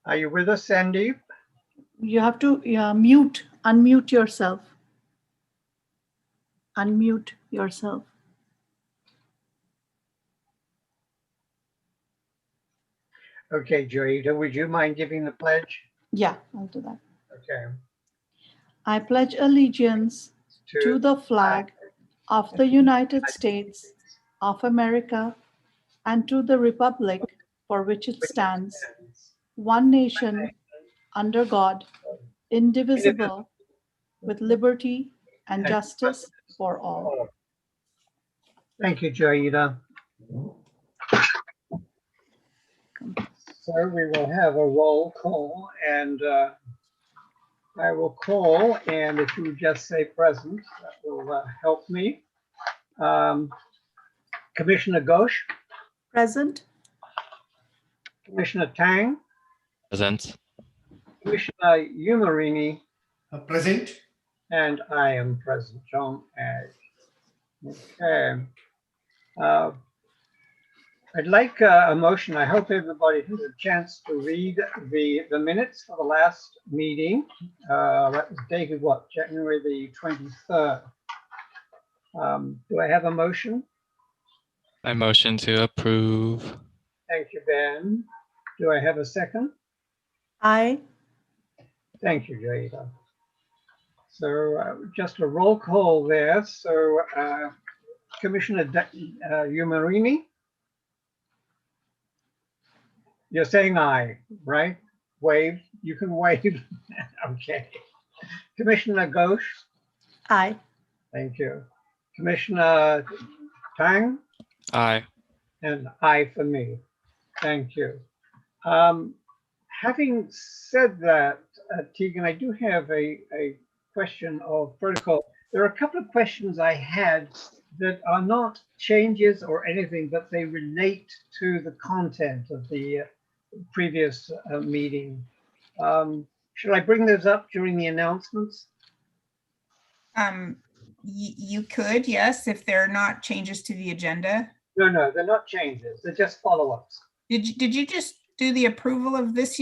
Are you with us, Sandeep? You have to unmute yourself. Unmute yourself. Okay, Joyita, would you mind giving the pledge? Yeah, I'll do that. Okay. I pledge allegiance to the flag of the United States of America and to the republic for which it stands, one nation, under God, indivisible, with liberty and justice for all. Thank you, Joyita. So we will have a roll call, and I will call, and if you just say present, that will help me. Commissioner Ghosh, Present. Commissioner Tang, Present. Commissioner Umarini, Present. and I am present, John Ag. Okay. I'd like a motion. I hope everybody has a chance to read the minutes for the last meeting. That was dated what, January the 23rd. Do I have a motion? I motion to approve. Thank you, Ben. Do I have a second? I. Thank you, Jada. So just a roll call there. So Commissioner Umarini, you're saying aye, right? Wave. You can wave. Okay. Commissioner Ghosh. Aye. Thank you. Commissioner Tang. Aye. And aye for me. Thank you. Having said that, Tegan, I do have a question of protocol. There are a couple of questions I had that are not changes or anything, but they relate to the content of the previous meeting. Should I bring those up during the announcements? You could, yes, if they're not changes to the agenda. No, they're not changes. They're just follow-ups. Did you just do the approval of this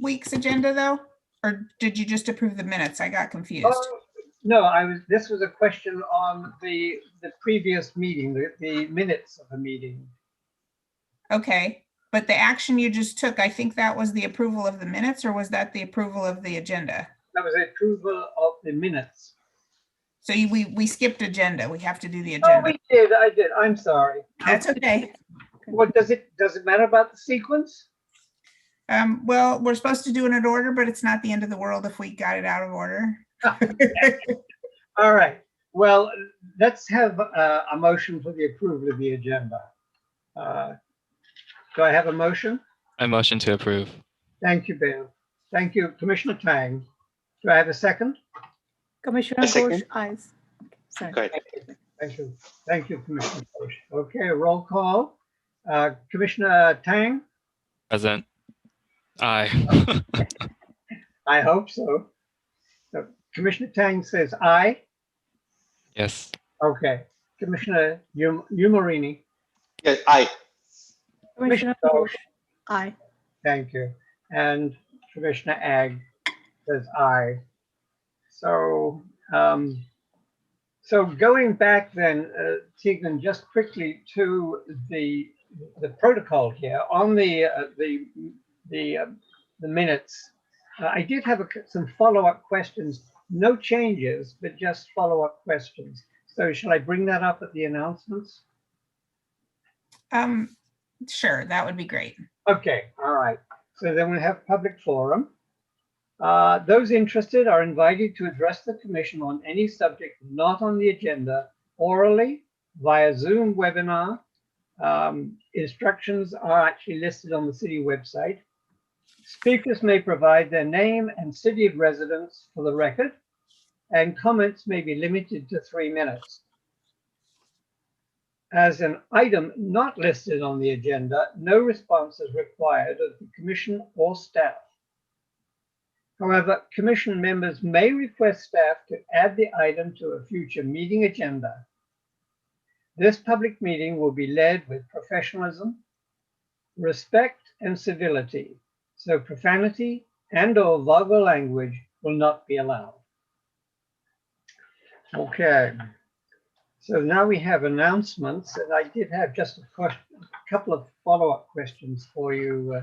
week's agenda though? Or did you just approve the minutes? I got confused. No, this was a question on the previous meeting, the minutes of the meeting. Okay, but the action you just took, I think that was the approval of the minutes, or was that the approval of the agenda? That was the approval of the minutes. So we skipped agenda. We have to do the agenda. Oh, we did. I did. I'm sorry. That's okay. What does it matter about the sequence? Well, we're supposed to do it in order, but it's not the end of the world if we got it out of order. All right. Well, let's have a motion for the approval of the agenda. Do I have a motion? I motion to approve. Thank you, Ben. Thank you, Commissioner Tang. Do I have a second? Commissioner Ghosh, ayes. Sorry. Great. Thank you. Thank you, Commissioner Ghosh. Okay, roll call. Commissioner Tang? Present. Aye. I hope so. So Commissioner Tang says aye. Yes. Okay. Commissioner Umarini? Yeah, aye. Commissioner Ghosh, aye. Thank you. And Commissioner Ag says aye. So, so going back then, Tegan, just quickly to the protocol here on the minutes. I did have some follow-up questions. No changes, but just follow-up questions. So shall I bring that up at the announcements? Sure, that would be great. Okay, all right. So then we have public forum. Those interested are invited to address the commission on any subject not on the agenda orally via Zoom webinar. Instructions are actually listed on the city website. Speakers may provide their name and city of residence for the record, and comments may be limited to 3 minutes. As an item not listed on the agenda, no response is required of the commission or staff. However, commission members may request staff to add the item to a future meeting agenda. This public meeting will be led with professionalism, respect, and civility, So profanity and or vulgar language will not be allowed. Okay. So now we have announcements, and I did have just a couple of follow-up questions for you.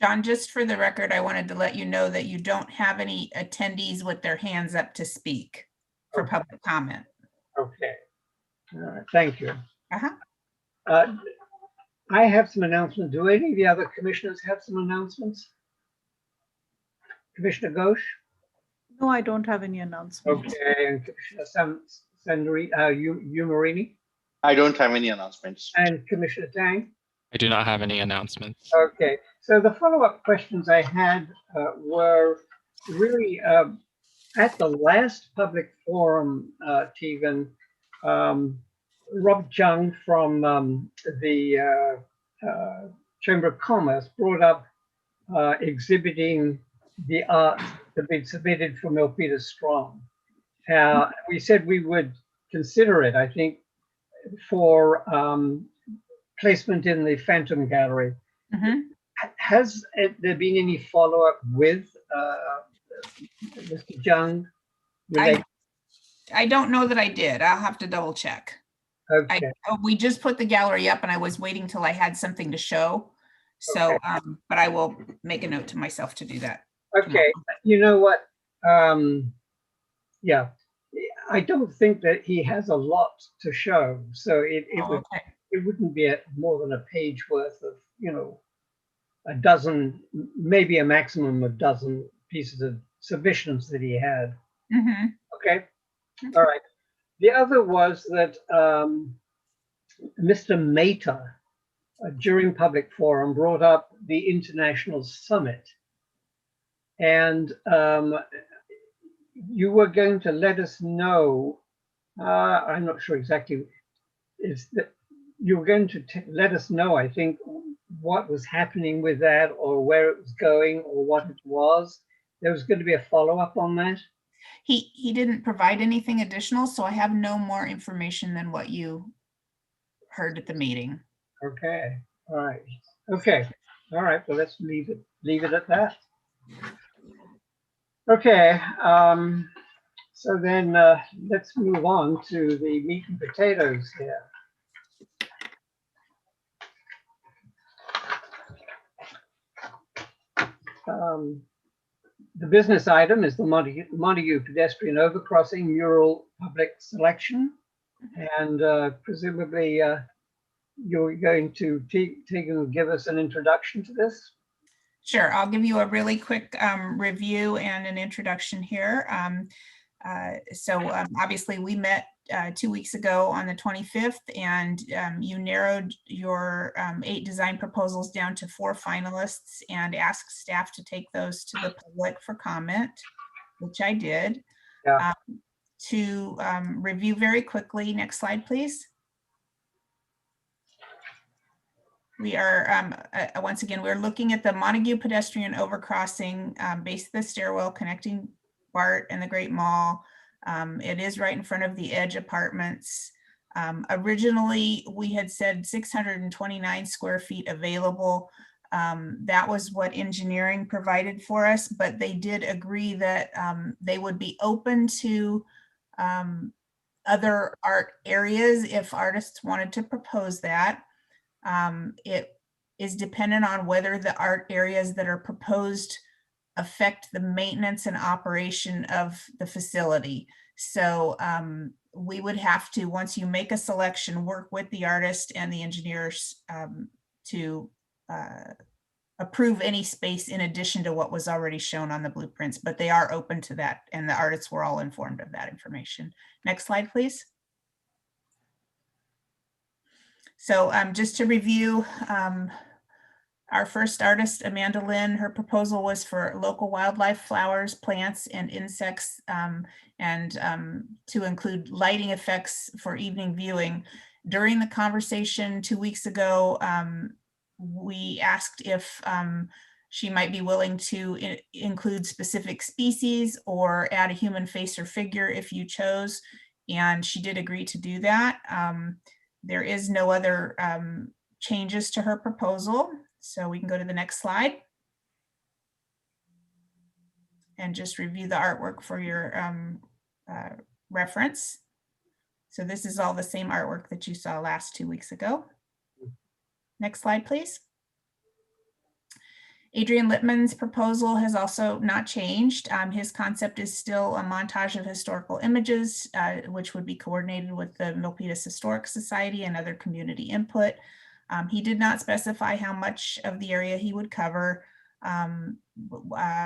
John, just for the record, I wanted to let you know that you don't have any attendees with their hands up to speak for public comment. Okay. All right. Thank you. Uh-huh. I have some announcements. Do any of the other commissioners have some announcements? Commissioner Ghosh? No, I don't have any announcements. Okay. And Commissioner Umarini? I don't have any announcements. And Commissioner Tang? I do not have any announcements. Okay. So the follow-up questions I had were really at the last public forum, Tegan, Rob Jung from the Chamber of Commerce brought up exhibiting the art that had been submitted for Milpitas Strong. We said we would consider it, I think, for placement in the Phantom Gallery. Mm-hmm. Has there been any follow-up with Mr. Jung? I don't know that I did. I'll have to double check. Okay. We just put the gallery up and I was waiting till I had something to show. So, Okay. But I will make a note to myself to do that. Okay. You know what? Yeah, I don't think that he has a lot to show. So it wouldn't be more than a page worth of, a dozen, maybe a maximum of a dozen pieces of submissions that he had. Mm-hmm. Okay. All right. The other was that Mr. Mehta, during public forum, brought up the International Summit. And you were going to let us know, I'm not sure exactly, is that you were going to let us know, I think, what was happening with that or where it was going or what it was. There was going to be a follow-up on that. He didn't provide anything additional, so I have no more information than what you heard at the meeting. Okay. All right. Okay. All right. Well, let's leave it at that. Okay. So then let's move on to the meat and potatoes here. The business item is the Montague pedestrian overcrossing mural public selection, and presumably you're going to give us an introduction to this. Sure, I'll give you a really quick review and an introduction here. Obviously we met 2 weeks ago on the 25th, and you narrowed your 8 design proposals down to 4 finalists and asked staff to take those to the public for comment, which I did. Yeah. To review very quickly, next slide, please. We are, once again, we're looking at the Montague pedestrian overcrossing, base of the stairwell connecting BART and the Great Mall. It is right in front of the Edge Apartments. Originally, we had said 629 square feet available. That was what engineering provided for us, but they did agree that they would be open to other art areas if artists wanted to propose that. It is dependent on whether the art areas that are proposed affect the maintenance and operation of the facility. So we would have to, once you make a selection, work with the artist and the engineers to approve any space in addition to what was already shown on the blueprints, but they are open to that, and the artists were all informed of that information. Next slide, please. So just to review, our first artist, Amanda Lynn, her proposal was for local wildlife, flowers, plants, and insects, and to include lighting effects for evening viewing. During the conversation 2 weeks ago, we asked if she might be willing to include specific species or add a human face or figure if you chose, and she did agree to do that. There is no other changes to her proposal. So we can go to the next slide. and just review the artwork for your reference. So this is all the same artwork that you saw last 2 weeks ago. Next slide, please. Adrian Lippman's proposal has also not changed. His concept is still a montage of historical images, which would be coordinated with the Milpitas Historic Society and other community input. He did not specify how much of the area he would cover.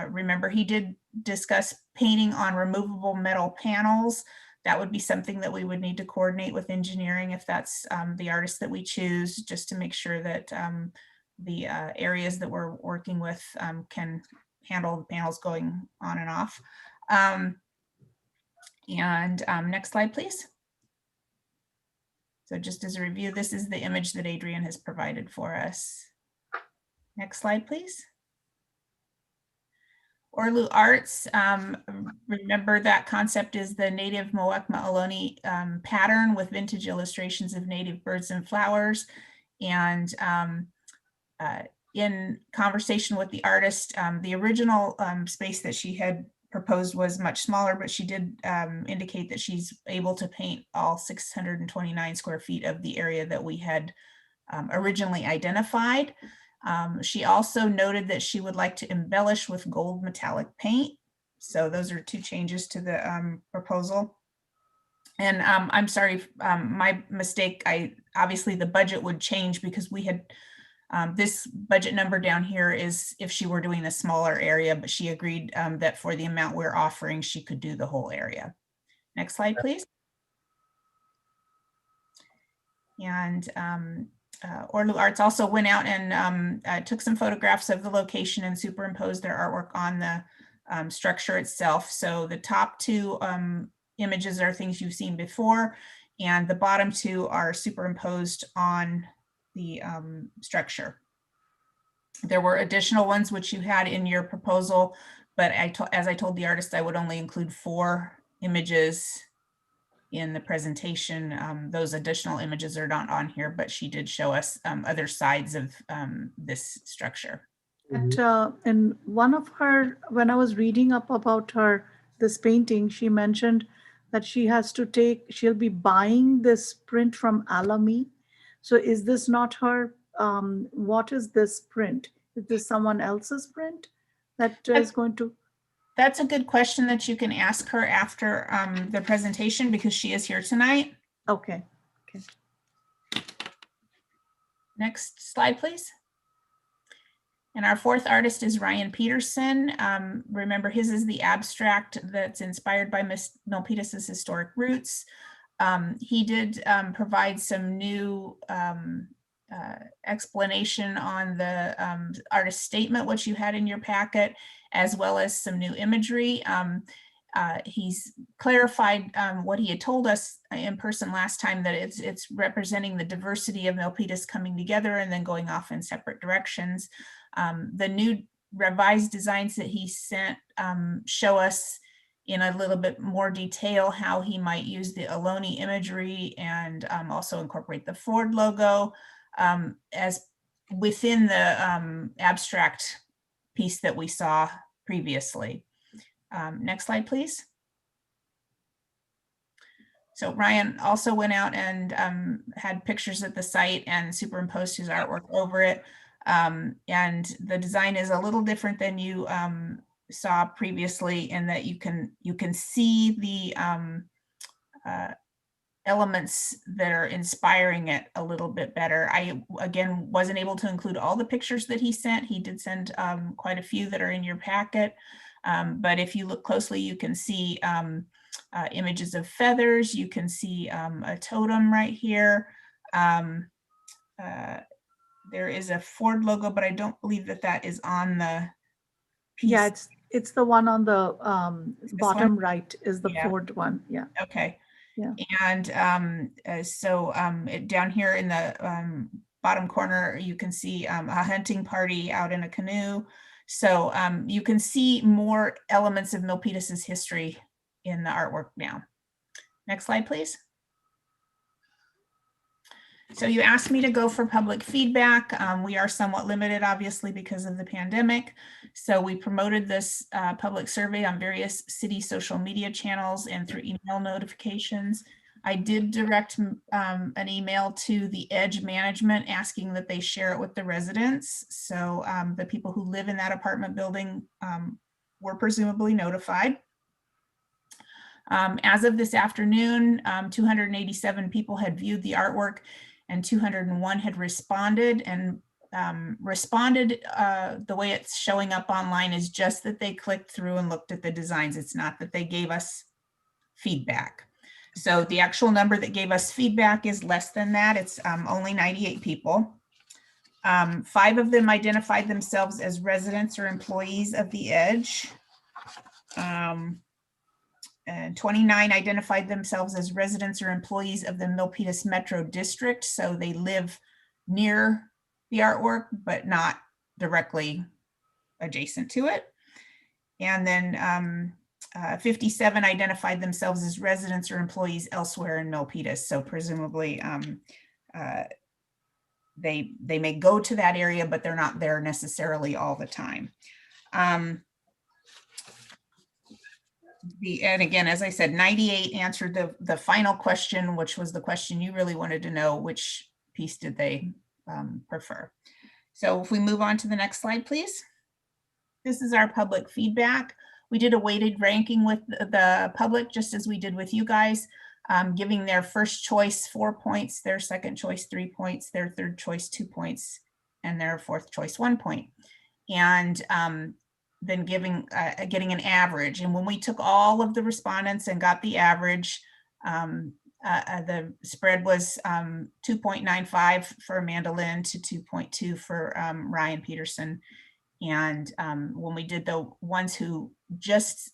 Remember, he did discuss painting on removable metal panels. That would be something that we would need to coordinate with engineering if that's the artist that we choose, just to make sure that the areas that we're working with can handle the panels going on and off. Next slide, please. So just as a review, this is the image that Adrian has provided for us. Next slide, please. Orlu Arts, remember that concept is the native Muwekma Ohlone pattern with vintage illustrations of native birds and flowers. And in conversation with the artist, the original space that she had proposed was much smaller, but she did indicate that she's able to paint all 629 square feet of the area that we had originally identified. She also noted that she would like to embellish with gold metallic paint. So those are 2 changes to the proposal. And I'm sorry, my mistake. Obviously the budget would change because we had this budget number down here is if she were doing a smaller area, but she agreed that for the amount we're offering, she could do the whole area. Next slide, please. And Orlu Arts also went out and took some photographs of the location and superimposed their artwork on the structure itself. So the top 2 images are things you've seen before, and the bottom 2 are superimposed on the structure. There were additional ones which you had in your proposal, but as I told the artist, I would only include 4 images in the presentation. Those additional images are not on here, but she did show us other sides of this structure. In one of her, when I was reading up about this painting, she mentioned that she'll be buying this print from Alamy. So is this not her? What is this print? Is this someone else's print that is going to? That's a good question that you can ask her after the presentation, because she is here tonight. Okay. Next slide, please. And our 4th artist is Ryan Peterson. Remember, his is the abstract that's inspired by Milpitas' historic roots. He did provide some new explanation on the artist statement, which you had in your packet, as well as some new imagery. He's clarified what he had told us in person last time, that it's representing the diversity of Milpitas coming together and then going off in separate directions. The new revised designs that he sent show us in a little bit more detail how he might use the Ohlone imagery and also incorporate the Ford logo as within the abstract piece that we saw previously. Next slide, please. So Ryan also went out and had pictures at the site and superimposed his artwork over it. And the design is a little different than you saw previously, in that you can see the elements that are inspiring it a little bit better. I, again, wasn't able to include all the pictures that he sent. He did send quite a few that are in your packet. But if you look closely, you can see images of feathers. You can see a totem right here. There is a Ford logo, but I don't believe that is on the piece. Yeah, it's the one on the bottom one? right is the Ford one. Yeah. Okay. Yeah. And down here in the bottom corner, you can see a hunting party out in a canoe. So you can see more elements of Milpitas' history in the artwork now. Next slide, please. So you asked me to go for public feedback. We are somewhat limited, obviously, because of the pandemic. So we promoted this public survey on various city social media channels and through email notifications. I did direct an email to the Edge management asking that they share it with the residents. So the people who live in that apartment building were presumably notified. As of this afternoon, 287 people had viewed the artwork and 201 had responded, and the way it's showing up online is just that they clicked through and looked at the designs. It's not that they gave us feedback. So the actual number that gave us feedback is less than that. It's only 98 people. 5 of them identified themselves as residents or employees of the Edge. And 29 identified themselves as residents or employees of the Milpitas Metro District. So they live near the artwork, but not directly adjacent to it. And then 57 identified themselves as residents or employees elsewhere in Milpitas. So presumably they may go to that area, but they're not there necessarily all the time. And again, as I said, 98 answered the final question, which was the question you really wanted to know, which piece did they prefer. So if we move on to the next slide, please. This is our public feedback. We did a weighted ranking with the public, just as we did with you guys, giving their first choice 4 points, their second choice 3 points, their third choice 2 points, and their fourth choice 1 point. And then getting an average. And when we took all of the respondents and got the average, the spread was 2.95 for Amanda Lynn to 2.2 for Ryan Peterson. And when we did the ones who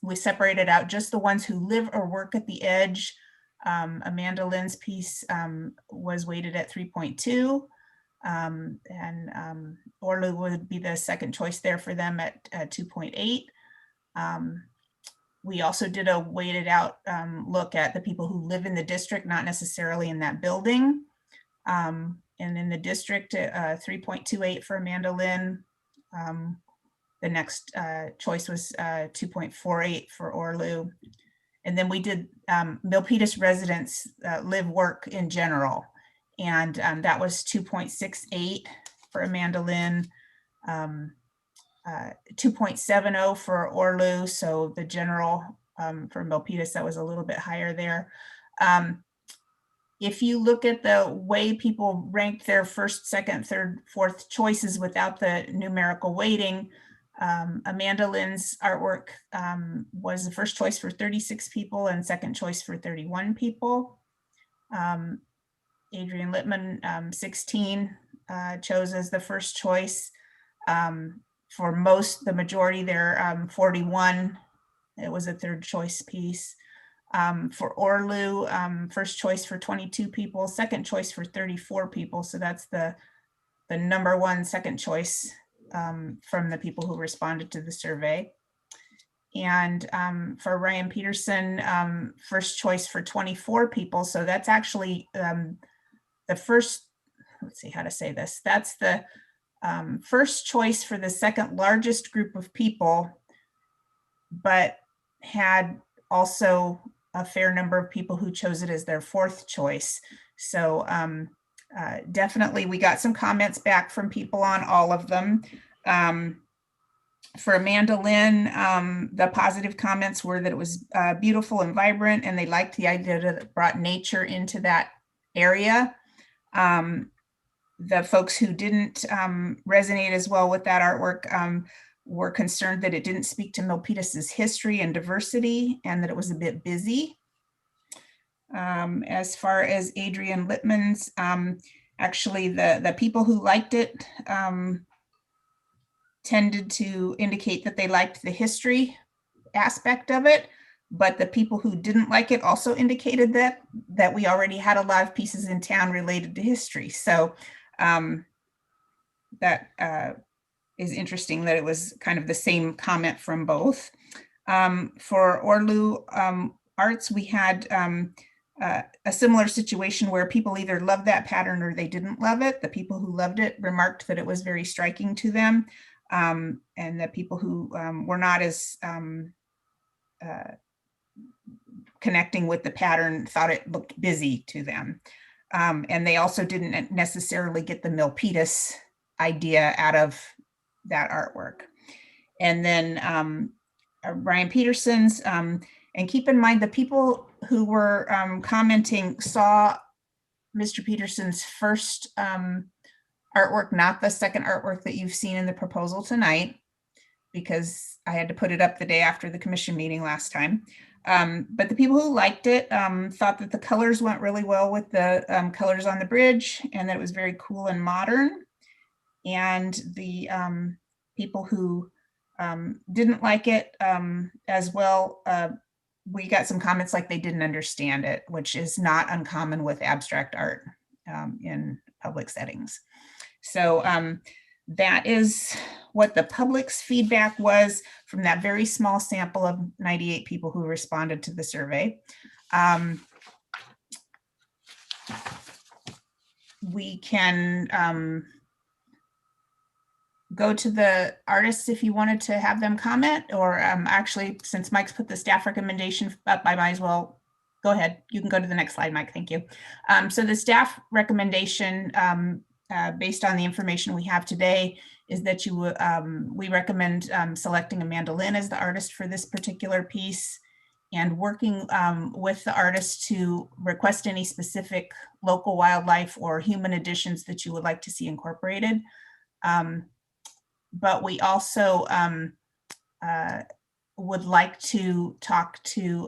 we separated out just the ones who live or work at the Edge, Amanda Lynn's piece was weighted at 3.2. And Orlu would be the second choice there for them at 2.8. We also did a weighted out look at the people who live in the district, not necessarily in that building. And in the district, 3.28 for Amanda Lynn. The next choice was 2.48 for Orlu. And then we did Milpitas residents live work in general. And that was 2.68 for Amanda Lynn, 2.70 for Orlu. So the general for Milpitas, that was a little bit higher there. If you look at the way people ranked their first, second, third, fourth choices without the numerical weighting, Amanda Lynn's artwork was the first choice for 36 people and second choice for 31 people. Adrian Littman, 16, chose as the first choice. For the majority there, 41, it was a third choice piece. For Orlu, first choice for 22 people, second choice for 34 people. So that's the number one second choice from the people who responded to the survey. And for Ryan Peterson, first choice for 24 people. So that's actually the first, let's see how to say this. That's the first choice for the second largest group of people, but had also a fair number of people who chose it as their fourth choice. So definitely we got some comments back from people on all of them. For Amanda Lynn, the positive comments were that it was beautiful and vibrant, and they liked the idea that it brought nature into that area. The folks who didn't resonate as well with that artwork were concerned that it didn't speak to Milpitas's history and diversity, and that it was a bit busy. As far as Adrian Littman's, actually the people who liked it tended to indicate that they liked the history aspect of it, but the people who didn't like it also indicated that we already had a lot of pieces in town related to history. So that is interesting that it was kind of the same comment from both. For Orlu Arts, we had a similar situation where people either loved that pattern or they didn't love it. The people who loved it remarked that it was very striking to them, and the people who were not as connecting with the pattern thought it looked busy to them. And they also didn't necessarily get the Milpitas idea out of that artwork. And then Brian Peterson's, and keep in mind the people who were commenting saw Mr. Peterson's first artwork, not the second artwork that you've seen in the proposal tonight, because I had to put it up the day after the commission meeting last time. But the people who liked it thought that the colors went really well with the colors on the bridge, and that it was very cool and modern. And the people who didn't like it as well, we got some comments like they didn't understand it, which is not uncommon with abstract art in public settings. So that is what the public's feedback was from that very small sample of 98 people who responded to the survey. We can go to the artists if you wanted to have them comment, or actually, since Mike's put the staff recommendation up, I might as well go ahead. You can go to the next slide, Mike. Thank you. So the staff recommendation, based on the information we have today, is that we recommend selecting Amanda Lynn as the artist for this particular piece, and working with the artist to request any specific local wildlife or human additions that you would like to see incorporated. But we also would like to talk to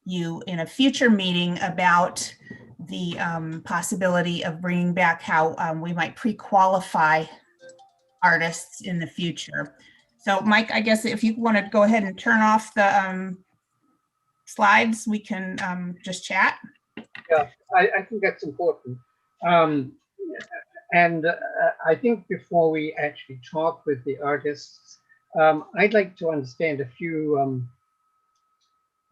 you in a future meeting about the possibility of bringing back how we might pre-qualify artists in the future. So Mike, I guess if you want to go ahead and turn off the slides, we can just chat. Yeah, I think that's important. And I think before we actually talk with the artists, I'd like to understand a few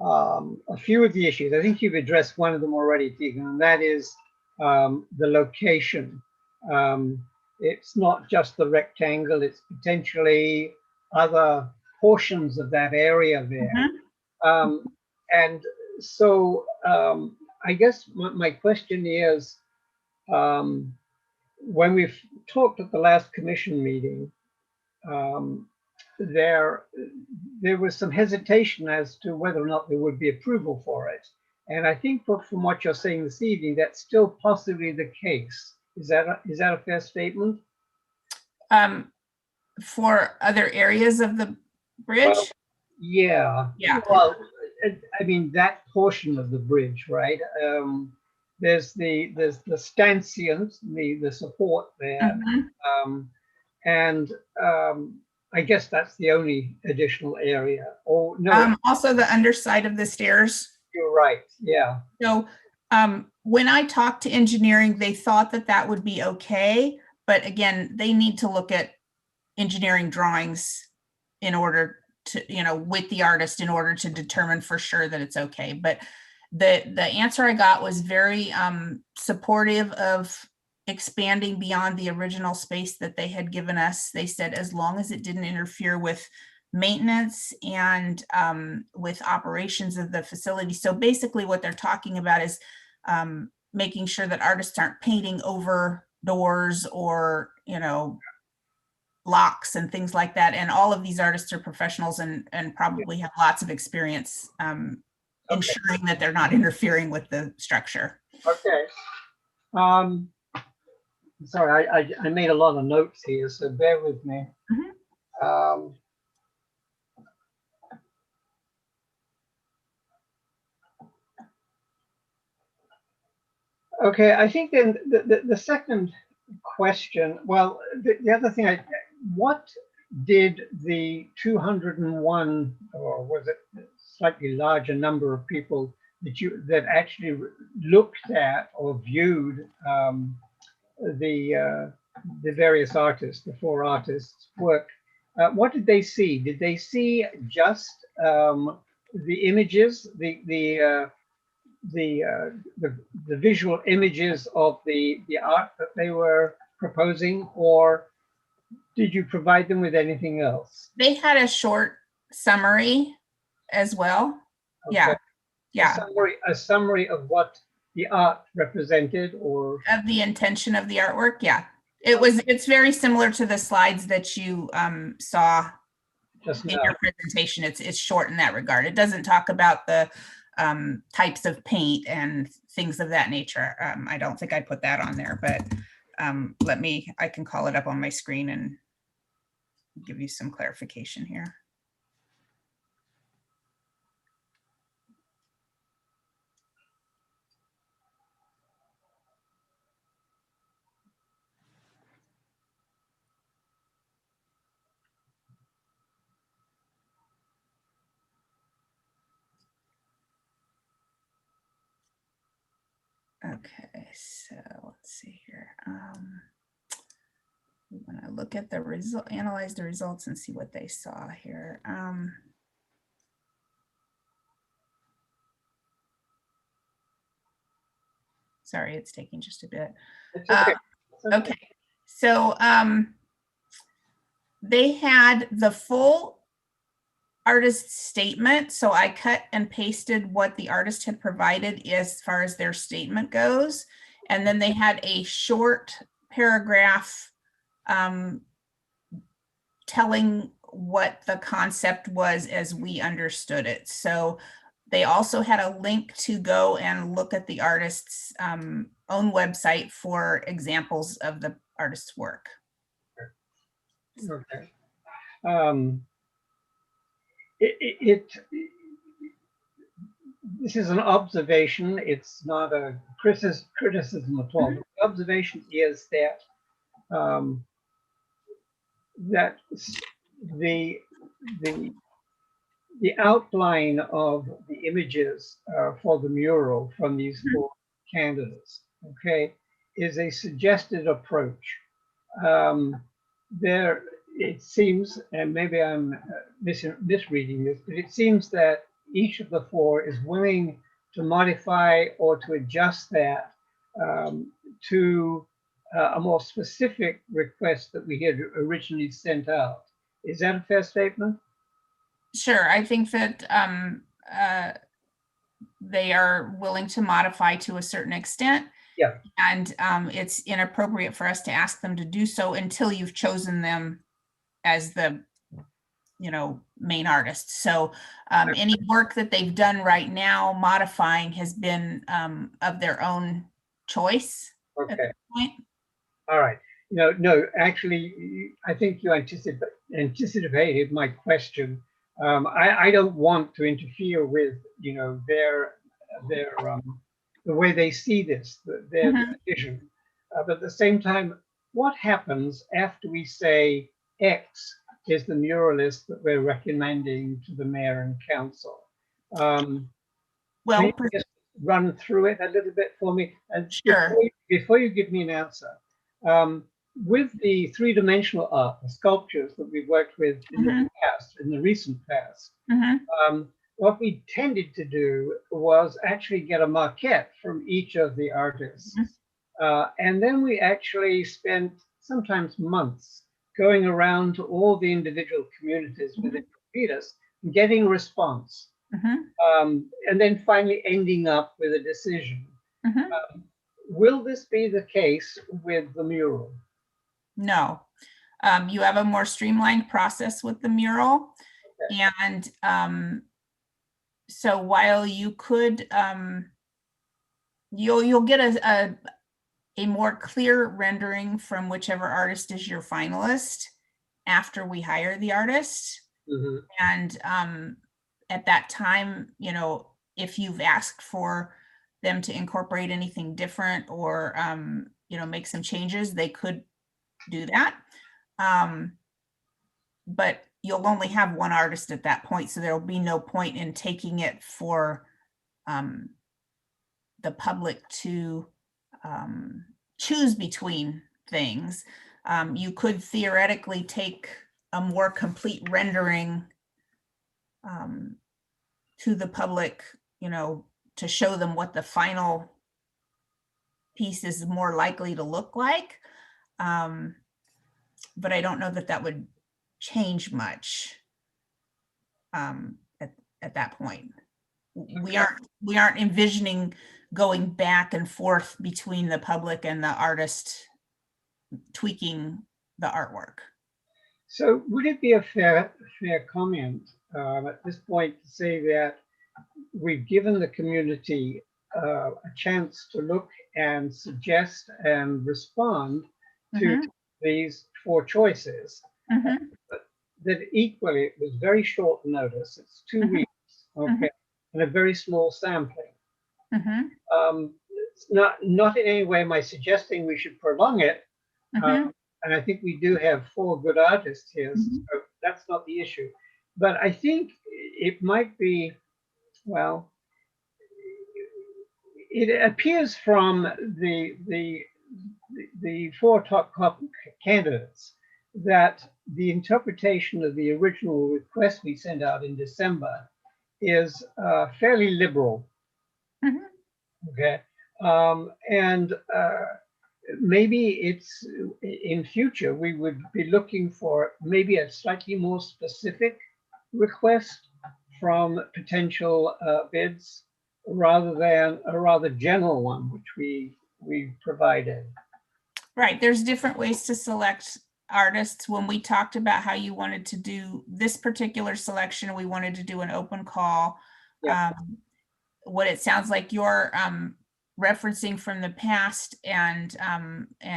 of the issues. I think you've addressed one of them already, Tegan, and that is the location. It's not just the rectangle, it's potentially other portions of that area there. Mm-hmm. And so I guess my question is, when we've talked at the last commission meeting, there was some hesitation as to whether or not there would be approval for it. And I think from what you're saying this evening, that's still possibly the case. Is that a fair statement? For other areas of the bridge? Well, yeah. Yeah. Well, I mean, that portion of the bridge, right? There's the stanchions, the support there, mm-hmm. And I guess that's the only additional area. Or no? Also the underside of the stairs. You're right. Yeah. So when I talked to engineering, they thought that would be okay, but again, they need to look at engineering drawings in order to, with the artist in order to determine for sure that it's okay. But the answer I got was very supportive of expanding beyond the original space that they had given us. They said as long as it didn't interfere with maintenance and with operations of the facility. So basically what they're talking about is making sure that artists aren't painting over doors or, locks and things like that. And all of these artists are professionals and probably have lots of experience ensuring that they're not interfering with the structure. Okay. Sorry, I made a lot of notes here, so bear with me. Mm-hmm. Okay, I think then the second question, well, the other thing, what did the 201, or was it slightly larger number of people that actually looked at or viewed the various artists, the four artists' work, what did they see? Did they see just the images, the the visual images of the art that they were proposing, or did you provide them with anything else? They had a short summary as well. Yeah, Okay. yeah, A summary of what the art represented, or of the intention of the artwork. Yeah, it's very similar to the slides that you saw just in now? your presentation. It's short in that regard. It doesn't talk about the types of paint and things of that nature. I don't think I put that on there, but I can call it up on my screen and give you some clarification here. Okay, so let's see here. We want to look at the result, analyze the results and see what they saw here. Sorry, it's taking just a bit. It's okay. Okay, so they had the full artist statement. So I cut and pasted what the artist had provided as far as their statement goes. And then they had a short paragraph telling what the concept was as we understood it. So they also had a link to go and look at the artist's own website for examples of the artist's work. Okay. This is an observation. It's not a criticism at all. The observation is that that the outline of the images for the mural from these four candidates, okay, is a suggested approach. There, it seems, and maybe I'm misreading this, but it seems that each of the four is willing to modify or to adjust that to a more specific request that we had originally sent out. Is that a fair statement? Sure, I think that they are willing to modify to a certain extent. Yeah. And it's inappropriate for us to ask them to do so until you've chosen them as the, main artist. So any work that they've done right now modifying has been of their own choice. Okay. At this point. All right. No, actually, I think you anticipated my question. I don't want to interfere with, their the way they see this, their vision. But at the same time, what happens after we say X is the muralist that we're recommending to the mayor and council? Can you just run through it a little bit for me? And sure. Before you give me an answer, with the three-dimensional art, the sculptures that we've worked with in the past, in the recent past, what we tended to do was actually get a maquette from each of the artists. And then we actually spent sometimes months going around to all the individual communities within Milpitas, getting a response, and then finally ending up with a decision. Will this be the case with the mural? No. You have a more streamlined process with the mural. Okay. And so while you could, you'll get a more clear rendering from whichever artist is your finalist after we hire the artist. And at that time, if you've asked for them to incorporate anything different or, make some changes, they could do that. But you'll only have one artist at that point. So there'll be no point in taking it for the public to choose between things. You could theoretically take a more complete rendering to the public, to show them what the final piece is more likely to look like. But I don't know that that would change much at that point. We aren't envisioning going back and forth between the public and the artist tweaking the artwork. So would it be a fair comment at this point to say that we've given the community a chance to look and suggest and respond to these 4 choices? That equally it was very short notice. It's 2 weeks, okay, and a very small sampling. It's not in any way am I suggesting we should prolong it. And I think we do have 4 good artists here, so that's not the issue. But I think it might be, well, it appears from the 4 top candidates that the interpretation of the original request we sent out in December is fairly liberal. Okay, and maybe it's in future we would be looking for maybe a slightly more specific request from potential bids rather than a rather general one, which we provided. Right, there's different ways to select artists. When we talked about how you wanted to do this particular selection, we wanted to do an open call. What it sounds like you're referencing from the past and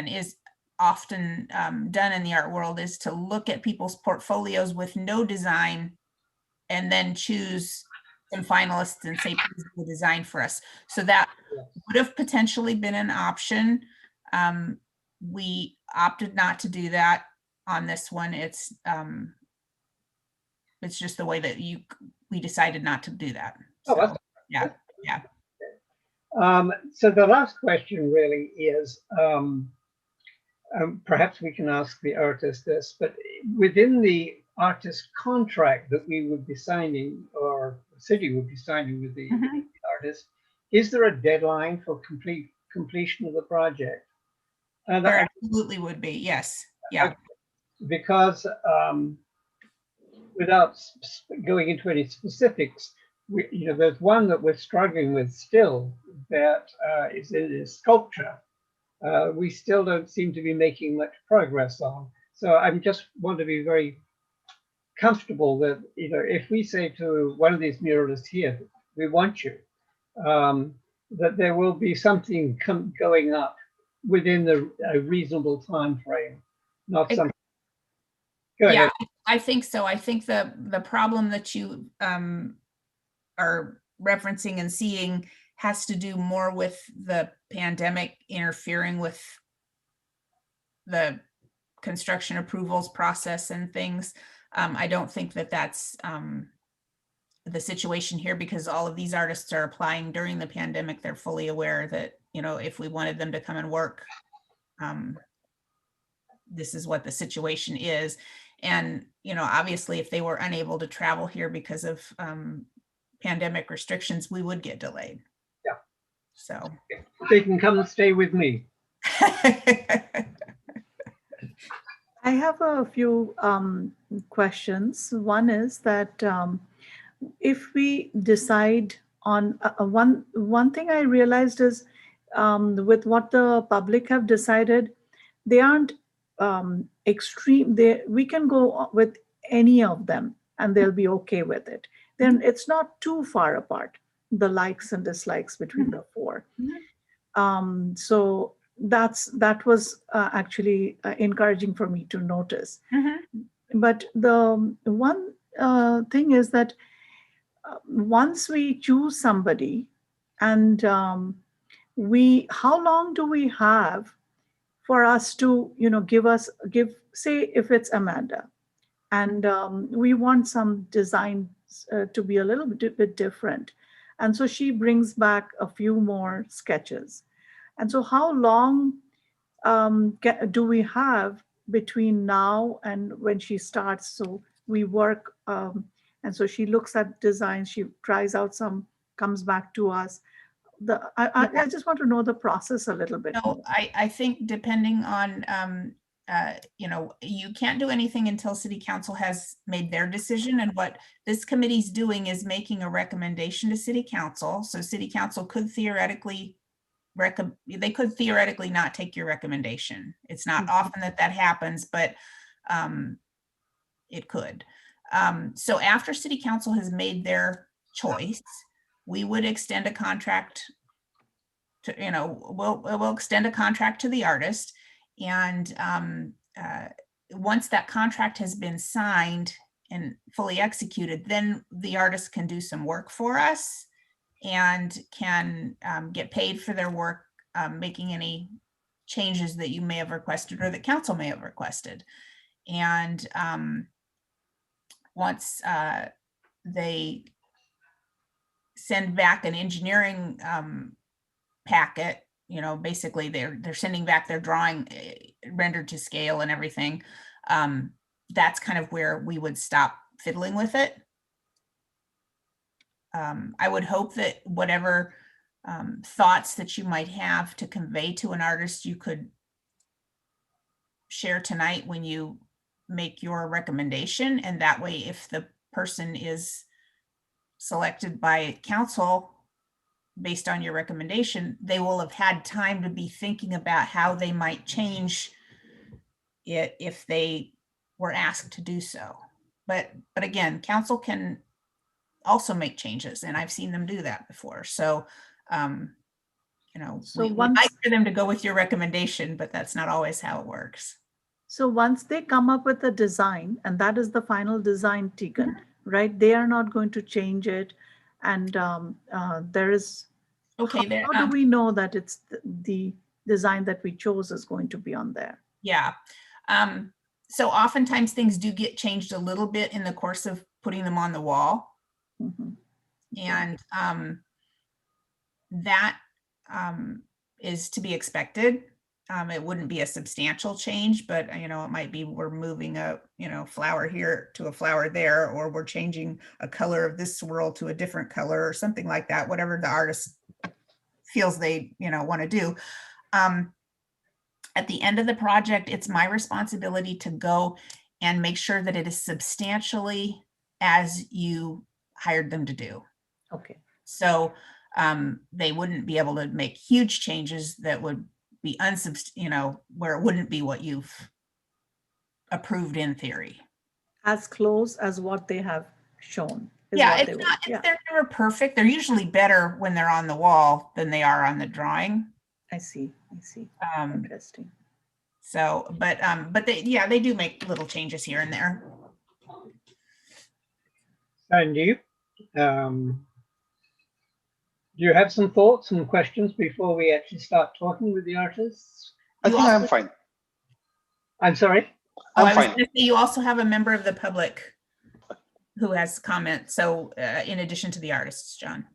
is often done in the art world is to look at people's portfolios with no design and then choose some finalists and say, please do a design for us. So that would have potentially been an option. We opted not to do that on this one. It's just the way that we decided not to do that. So, yeah. So the last question really is, perhaps we can ask the artist this, but within the artist contract that we would be signing, or the city would be signing with the artist, is there a deadline for completion of the project? There absolutely would be, yes. Yeah. Because without going into any specifics, there's one that we're struggling with still that is in sculpture. We still don't seem to be making much progress on. So I just want to be very comfortable that, if we say to one of these muralists here, we want you, that there will be something going up within a reasonable time frame, not something. Go ahead. I think so. I think the problem that you are referencing and seeing has to do more with the pandemic interfering with the construction approvals process and things. I don't think that that's the situation here, because all of these artists are applying during the pandemic. They're fully aware that, if we wanted them to come and work, this is what the situation is. And, obviously, if they were unable to travel here because of pandemic restrictions, we would get delayed. Yeah. So they can come and stay with me. I have a few questions. One is that if we decide on one thing I realized is with what the public have decided, they aren't extreme. We can go with any of them and they'll be okay with it. Then it's not too far apart, the likes and dislikes between the 4. So that was actually encouraging for me to notice. But the one thing is that once we choose somebody, and how long do we have for us to give, say if it's Amanda, and we want some design to be a little bit different, and so she brings back a few more sketches. And so how long do we have between now and when she starts? So we work, and so she looks at designs, she tries out some comes back to us. I just want to know the process a little bit. No, I think depending on, you can't do anything until city council has made their decision. And what this committee's doing is making a recommendation to city council. So city council could theoretically not take your recommendation. It's not often that happens, but it could. So after city council has made their choice, we would extend a contract to, we'll extend a contract to the artist. And once that contract has been signed and fully executed, then the artist can do some work for us and can get paid for their work, making any changes that you may have requested or that council may have requested. And once they send back an engineering packet, basically they're sending back their drawing rendered to scale and everything. That's kind of where we would stop fiddling with it. I would hope that whatever thoughts that you might have to convey to an artist, you could share tonight when you make your recommendation. And that way, if the person is selected by council based on your recommendation, they will have had time to be thinking about how they might change it if they were asked to do so. But again, council can also make changes, and I've seen them do that before. So, So we'd once- like for them to go with your recommendation, but that's not always how it works. So once they come up with a design, and that is the final design, Tegan, right? They are not going to change it. And there is, Okay, there. how do we know that it's the design that we chose is going to be on there? Yeah. So oftentimes things do get changed a little bit in the course of putting them on the wall. Mhm. And that is to be expected. It wouldn't be a substantial change, but it might be we're moving a flower here to a flower there, or we're changing a color of this swirl to a different color or something like that, whatever the artist feels they want to do. At the end of the project, it's my responsibility to go and make sure that it is substantially as you hired them to do. Okay. So they wouldn't be able to make huge changes that would be where it wouldn't be what you've approved in theory. As close as what they have shown. Yeah, they're never perfect. They're usually better when they're on the wall than they are on the drawing. I see. Interesting. So, but they do make little changes here and there. Sandeep, do you have some thoughts and questions before we actually start talking with the artists? I think I'm fine. I'm sorry? I was I'm fine. going to say you also have a member of the public who has comments. So in addition to the artists, John.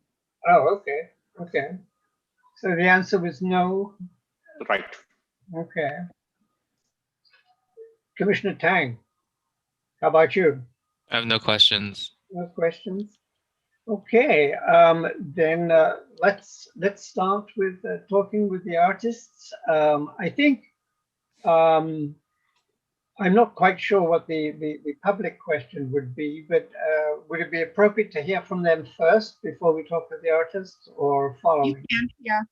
Oh, okay. Okay. So the answer was no. Right. Okay. Commissioner Tang, how about you? I have no questions. No questions? Okay, then let's start with talking with the artists. I think I'm not quite sure what the public question would be, but would it be appropriate to hear from them first before we talk with the artists, or following? You can, yeah.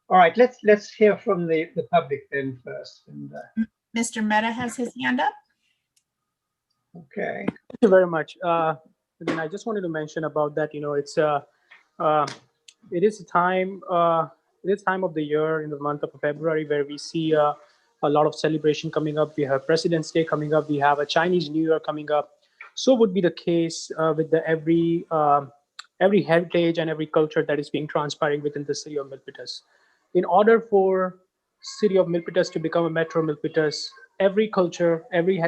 All right, let's hear from the public then first. And, Mr. Mehta has his hand up. okay. Thank you very much. Then I just wanted to mention about that. It is a time of the year in the month of February where we see a lot of celebration coming up. We have President's Day coming up. We have a Chinese New Year coming up. So would be the case with every heritage and every culture that is being transpiring within the city of Milpitas. In order for city of Milpitas to become a Metro Milpitas, every culture, every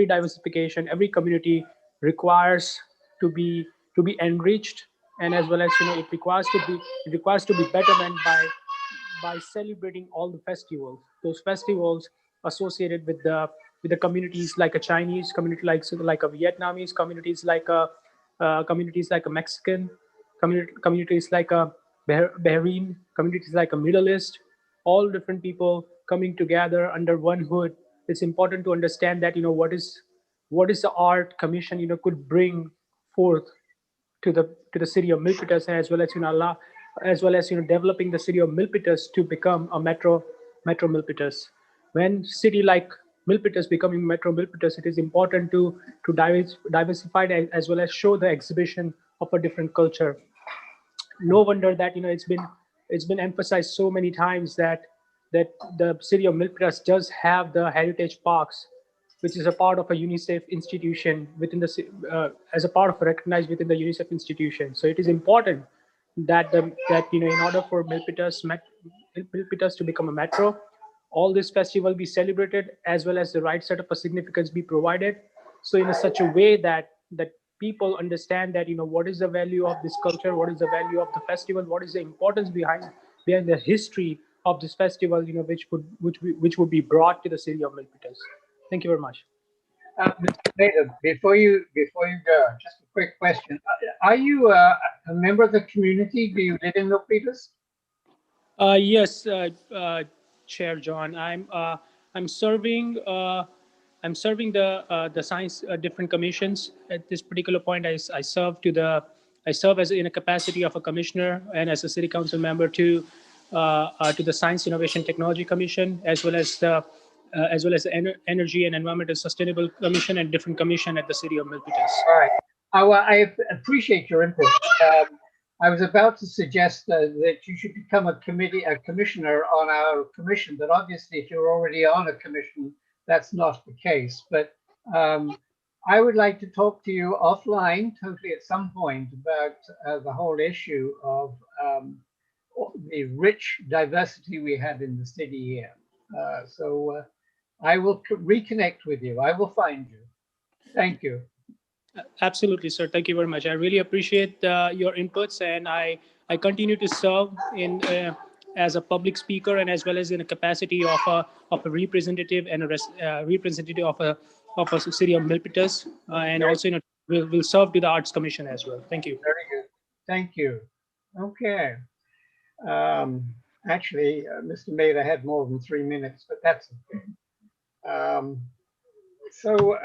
diversification, every community requires to be enriched, and as well as it requires to be betterment by celebrating all the festivals. Those festivals associated with the communities, like a Chinese community, like a Vietnamese communities, like communities like a Mexican, communities like a Bahrain, communities like a Middle East, all different people coming together under one hood. It's important to understand that, what is the art commission, could bring forth to the city of Milpitas, as well as developing the city of Milpitas to become a metro Milpitas. When city like Milpitas becoming metro Milpitas, it is important to diversify as well as show the exhibition of a different culture. No wonder that it's been emphasized so many times that the city of Milpitas does have the heritage parks, which is a part of a UNICEF institution within as a part of recognized within the UNICEF institution. So it is important that in order for Milpitas to become a metro, all this festival be celebrated as well as the right set of significance be provided. So in such a way that people understand that what is the value of this culture, what is the value of the festival, what is the importance behind the history of this festival, which would be brought to the city of Milpitas. Thank you very much. Mr. Maida, before you go, just a quick question. Are you a member of the community? Do you live in Milpitas? Yes, Chair John. I'm serving the science different commissions. At this particular point, I serve as in a capacity of a commissioner and as a city council member to the Science Innovation Technology Commission, as well as the Energy and Environmental Sustainable Commission and different commission at the city of Milpitas. All right. I appreciate your input. I was about to suggest that you should become a commissioner on our commission, but obviously if you're already on a commission, that's not the case. But I would like to talk to you offline, totally at some point, about the whole issue of the rich diversity we have in the city here. So I will reconnect with you. I will find you. Thank you. Absolutely, sir. Thank you very much. I really appreciate your inputs, and I continue to serve in as a public speaker and as well as in a capacity of a representative and a representative of a city of Milpitas, and also will serve to the Arts Commission as well. Thank you. Very good. Thank you. Okay. Actually, Mr. Maida had more than 3 minutes, but that's okay. So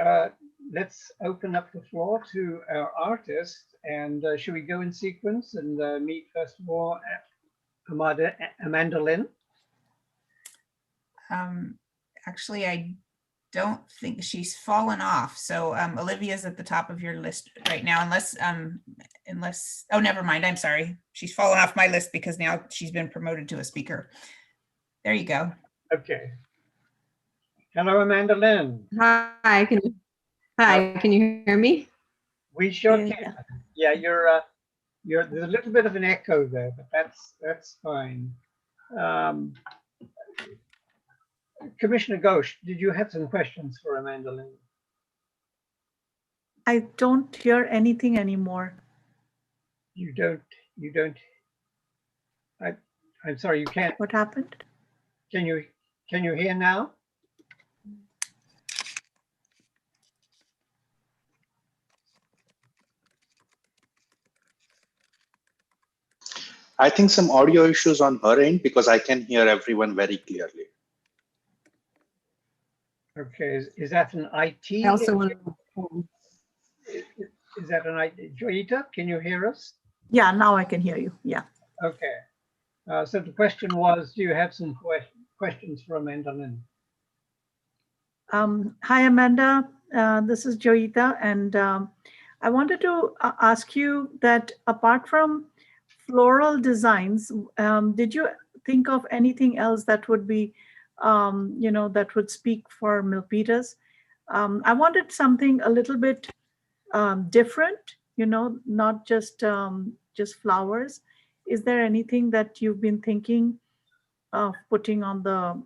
let's open up the floor to our artists, and should we go in sequence and meet first of all Amanda Lynn? Actually, I don't think she's fallen off. So Olivia's at the top of your list right now, unless, oh, never mind. I'm sorry. She's fallen off my list because now she's been promoted to a speaker. There you go. Okay. Hello, Amanda Lynn. Hi, can you hear me? We sure can. Yeah, you're there's a little bit of an echo there, but that's fine. Commissioner Ghosh, did you have some questions for Amanda Lynn? I don't hear anything anymore. You don't. I'm sorry, you can't. What happened? Can you hear now? I think some audio issues on her end because I can hear everyone very clearly. Okay, is that an IT? I also want Is that an IT? Joyita, can you hear us? Yeah, now I can hear you. Yeah. Okay. So the question was, do you have some questions for Amanda Lynn? Hi, Amanda. This is Joyita, and I wanted to ask you that apart from floral designs, did you think of anything else that would be, that would speak for Milpitas? I wanted something a little bit different, not just flowers. Is there anything that you've been thinking of putting on the,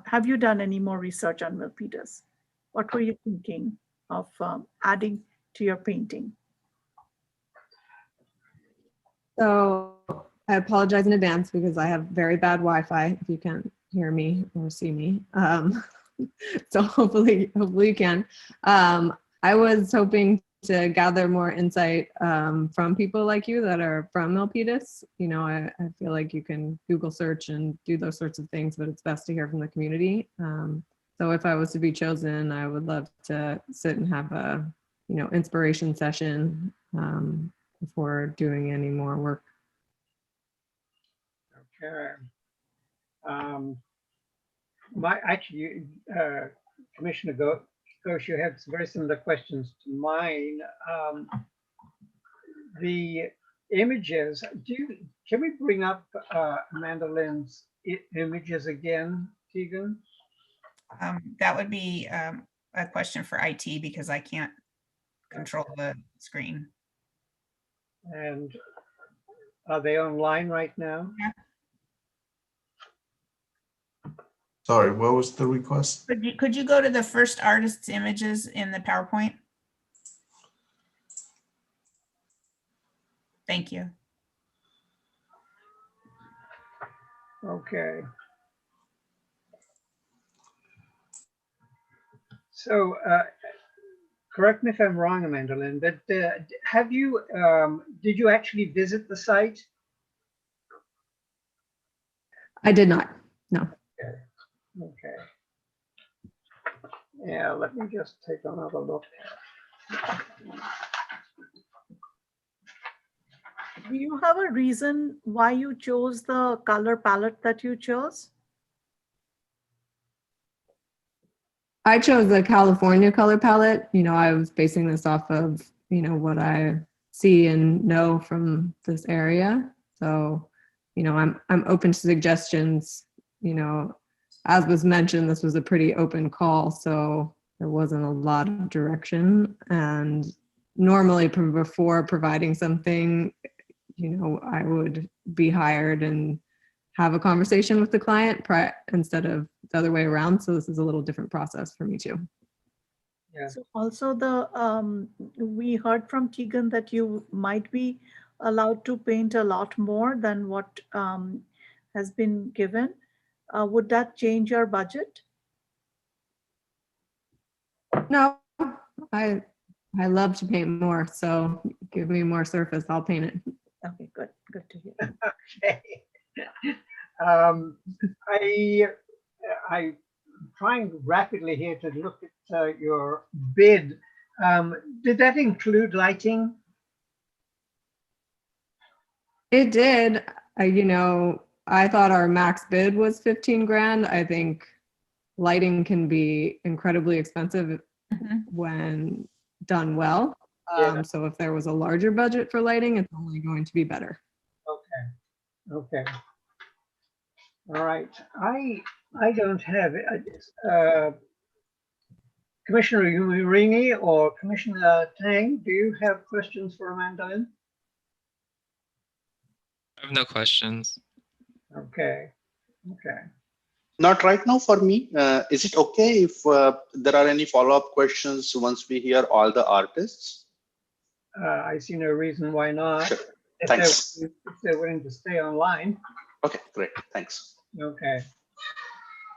have you done any more research on Milpitas? What were you thinking of adding to your painting? So I apologize in advance because I have very bad Wi-Fi if you can't hear me or see me. So hopefully you can. I was hoping to gather more insight from people like you that are from Milpitas. You know, I feel like you can Google search and do those sorts of things, but it's best to hear from the community. So if I was to be chosen, I would love to sit and have a, you know, inspiration session before doing any more work. Okay. Commissioner Ghosh, you had some very similar questions to mine. The images, can we bring up Amanda Lynn's images again, Tegan? That would be a question for IT because I can't control the screen. And are they online right now? Yeah. Sorry, what was the request? Could you go to the first artist's images in the PowerPoint? Thank you. Okay. So correct me if I'm wrong, Amanda Lynn, but have you, did you actually visit the site? I did not, no. Okay. Yeah, let me just take another look. Do you have a reason why you chose the color palette that you chose? I chose the California color palette. You know, I was basing this off of, you know, what I see and know from this area. So, you know, I'm open to suggestions. You know, as was mentioned, this was a pretty open call, so there wasn't a lot of direction. And normally before providing something, you know, I would be hired and have a conversation with the client instead of the other way around. So this is a little different process for me too. Yeah. So also we heard from Tegan that you might be allowed to paint a lot more than what has been given. Would that change your budget? No, I love to paint more. So give me more surface, I'll paint it. Okay, good to hear. Okay. I'm trying rapidly here to look at your bid. Did that include lighting? It did. You know, I thought our max bid was 15 grand. I think lighting can be incredibly expensive when done well. Yeah. So if there was a larger budget for lighting, it's only going to be better. Okay. All right. I don't have it. Commissioner Umiringi or Commissioner Tang, do you have questions for Amanda Lynn? I have no questions. Okay. Not right now for me. Is it okay if there are any follow-up questions once we hear all the artists? I see no reason why not. Sure. If Thanks. if they're willing to stay online. Okay, great. Thanks. Okay.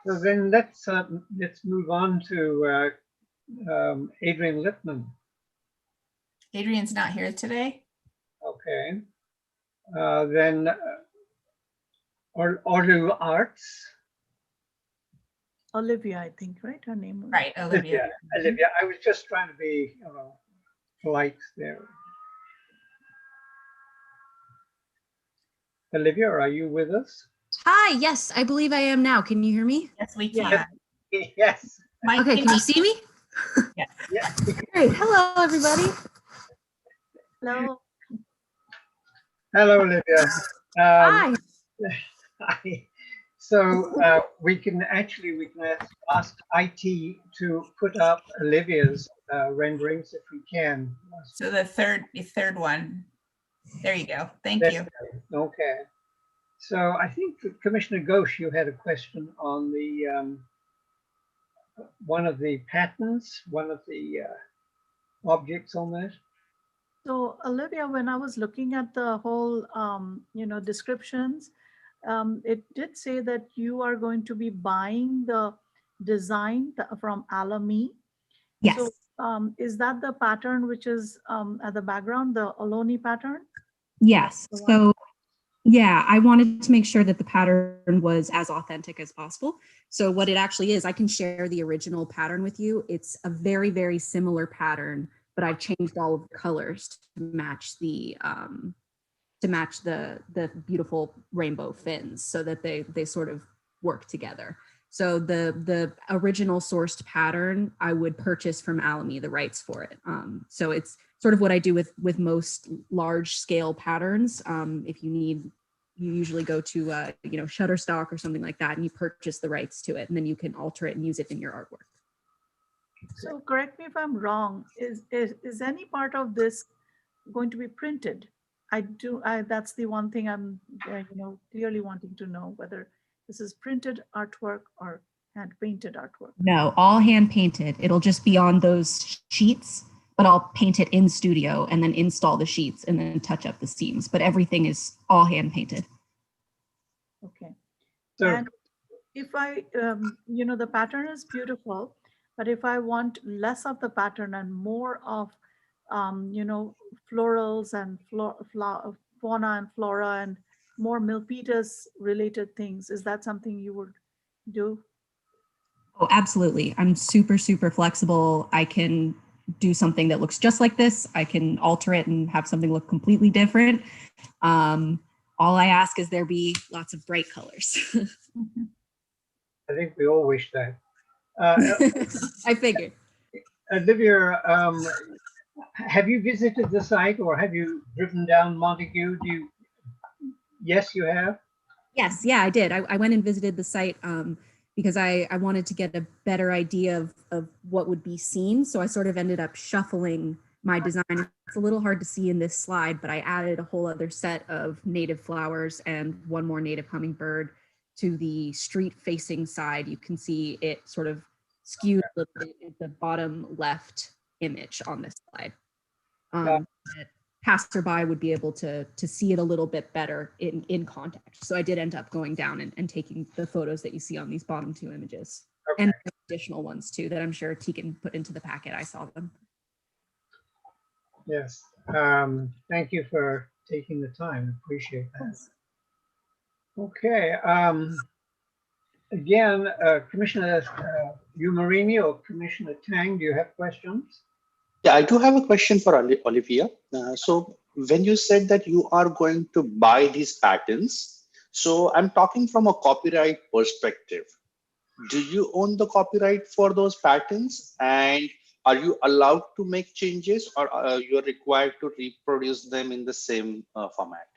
So then let's move on to Adrian Lippman. Adrian's not here today. Okay. Then Olu Arts. Olivia, I think, right? Her name was. Right, Olivia. Olivia. I was just trying to be polite there. Olivia, are you with us? Hi, yes, I believe I am now. Can you hear me? Yes, we can. Yes. Mike, Okay, can you see me? Yes. Yeah. Great. Hello, everybody. Hello. Hello, Olivia. Hi. So we can ask IT to put up Olivia's renderings if we can. So the third one. There you go. Thank you. Okay. So I think that Commissioner Ghosh, you had a question on the one of the patterns, one of the objects on that. So Olivia, when I was looking at the whole, descriptions, it did say that you are going to be buying the design from Alamy. Yes. So is that the pattern which is at the background, the Ohlone pattern? Yes. The one- So yeah, I wanted to make sure that the pattern was as authentic as possible. So what it actually is, I can share the original pattern with you. It's a very, very similar pattern, but I've changed all of the colors to match the beautiful rainbow fins so that they sort of work together. So the original sourced pattern, I would purchase from Alamy the rights for it. So it's sort of what I do with most large scale patterns. If you need, you usually go to Shutterstock or something like that, and you purchase the rights to it, and then you can alter it and use it in your artwork. So correct me if I'm wrong. Is any part of this going to be printed? That's the one thing I'm clearly wanting to know, whether this is printed artwork or hand painted artwork. No, all hand painted. It'll just be on those sheets, but I'll paint it in studio and then install the sheets and then touch up the seams. But everything is all hand painted. Okay. So, And if I, the pattern is beautiful, but if I want less of the pattern and more of, florals and fauna and flora and more Milpitas related things, is that something you would do? Oh, absolutely. I'm super, super flexible. I can do something that looks just like this. I can alter it and have something look completely different. All I ask is there be lots of bright colors. I think we all wish that. I figured. Olivia, have you visited the site or have you driven down Montague? Yes, you have? Yes, yeah, I did. I went and visited the site because I wanted to get a better idea of what would be seen. So I sort of ended up shuffling my design. It's a little hard to see in this slide, but I added a whole other set of native flowers and one more native hummingbird to the street facing side. You can see it sort of skewed a little bit at the bottom left image on this slide. Passerby would be able to see it a little bit better in context. So I did end up going down and taking the photos that you see on these bottom two images. Okay. And additional ones too that I'm sure Tegan put into the packet. I saw them. Yes. Thank you for taking the time. Appreciate that. Okay. Again, Commissioner Umarini or Commissioner Tang, do you have questions? Yeah, I do have a question for Olivia. So when you said that you are going to buy these patents, so I'm talking from a copyright perspective. Do you own the copyright for those patents, and are you allowed to make changes, or you're required to reproduce them in the same format?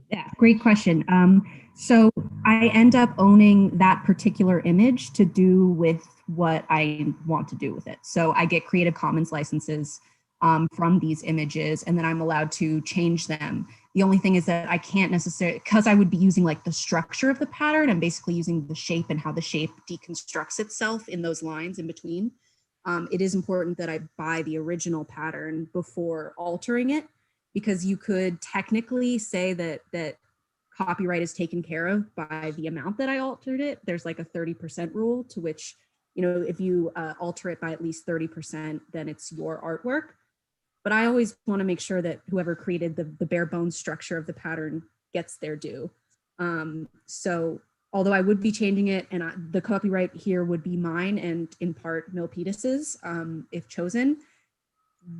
Yeah, great question. So I end up owning that particular image to do with what I want to do with it. So I get Creative Commons licenses from these images, and then I'm allowed to change them. The only thing is that I can't necessarily, because I would be using like the structure of the pattern, I'm basically using the shape and how the shape deconstructs itself in those lines in between. It is important that I buy the original pattern before altering it, because you could technically say that copyright is taken care of by the amount that I altered it. There's like a 30% rule, to which, if you alter it by at least 30%, then it's your artwork. But I always want to make sure that whoever created the bare bones structure of the pattern gets their due. So although I would be changing it, and the copyright here would be mine and in part Milpitas's, if chosen,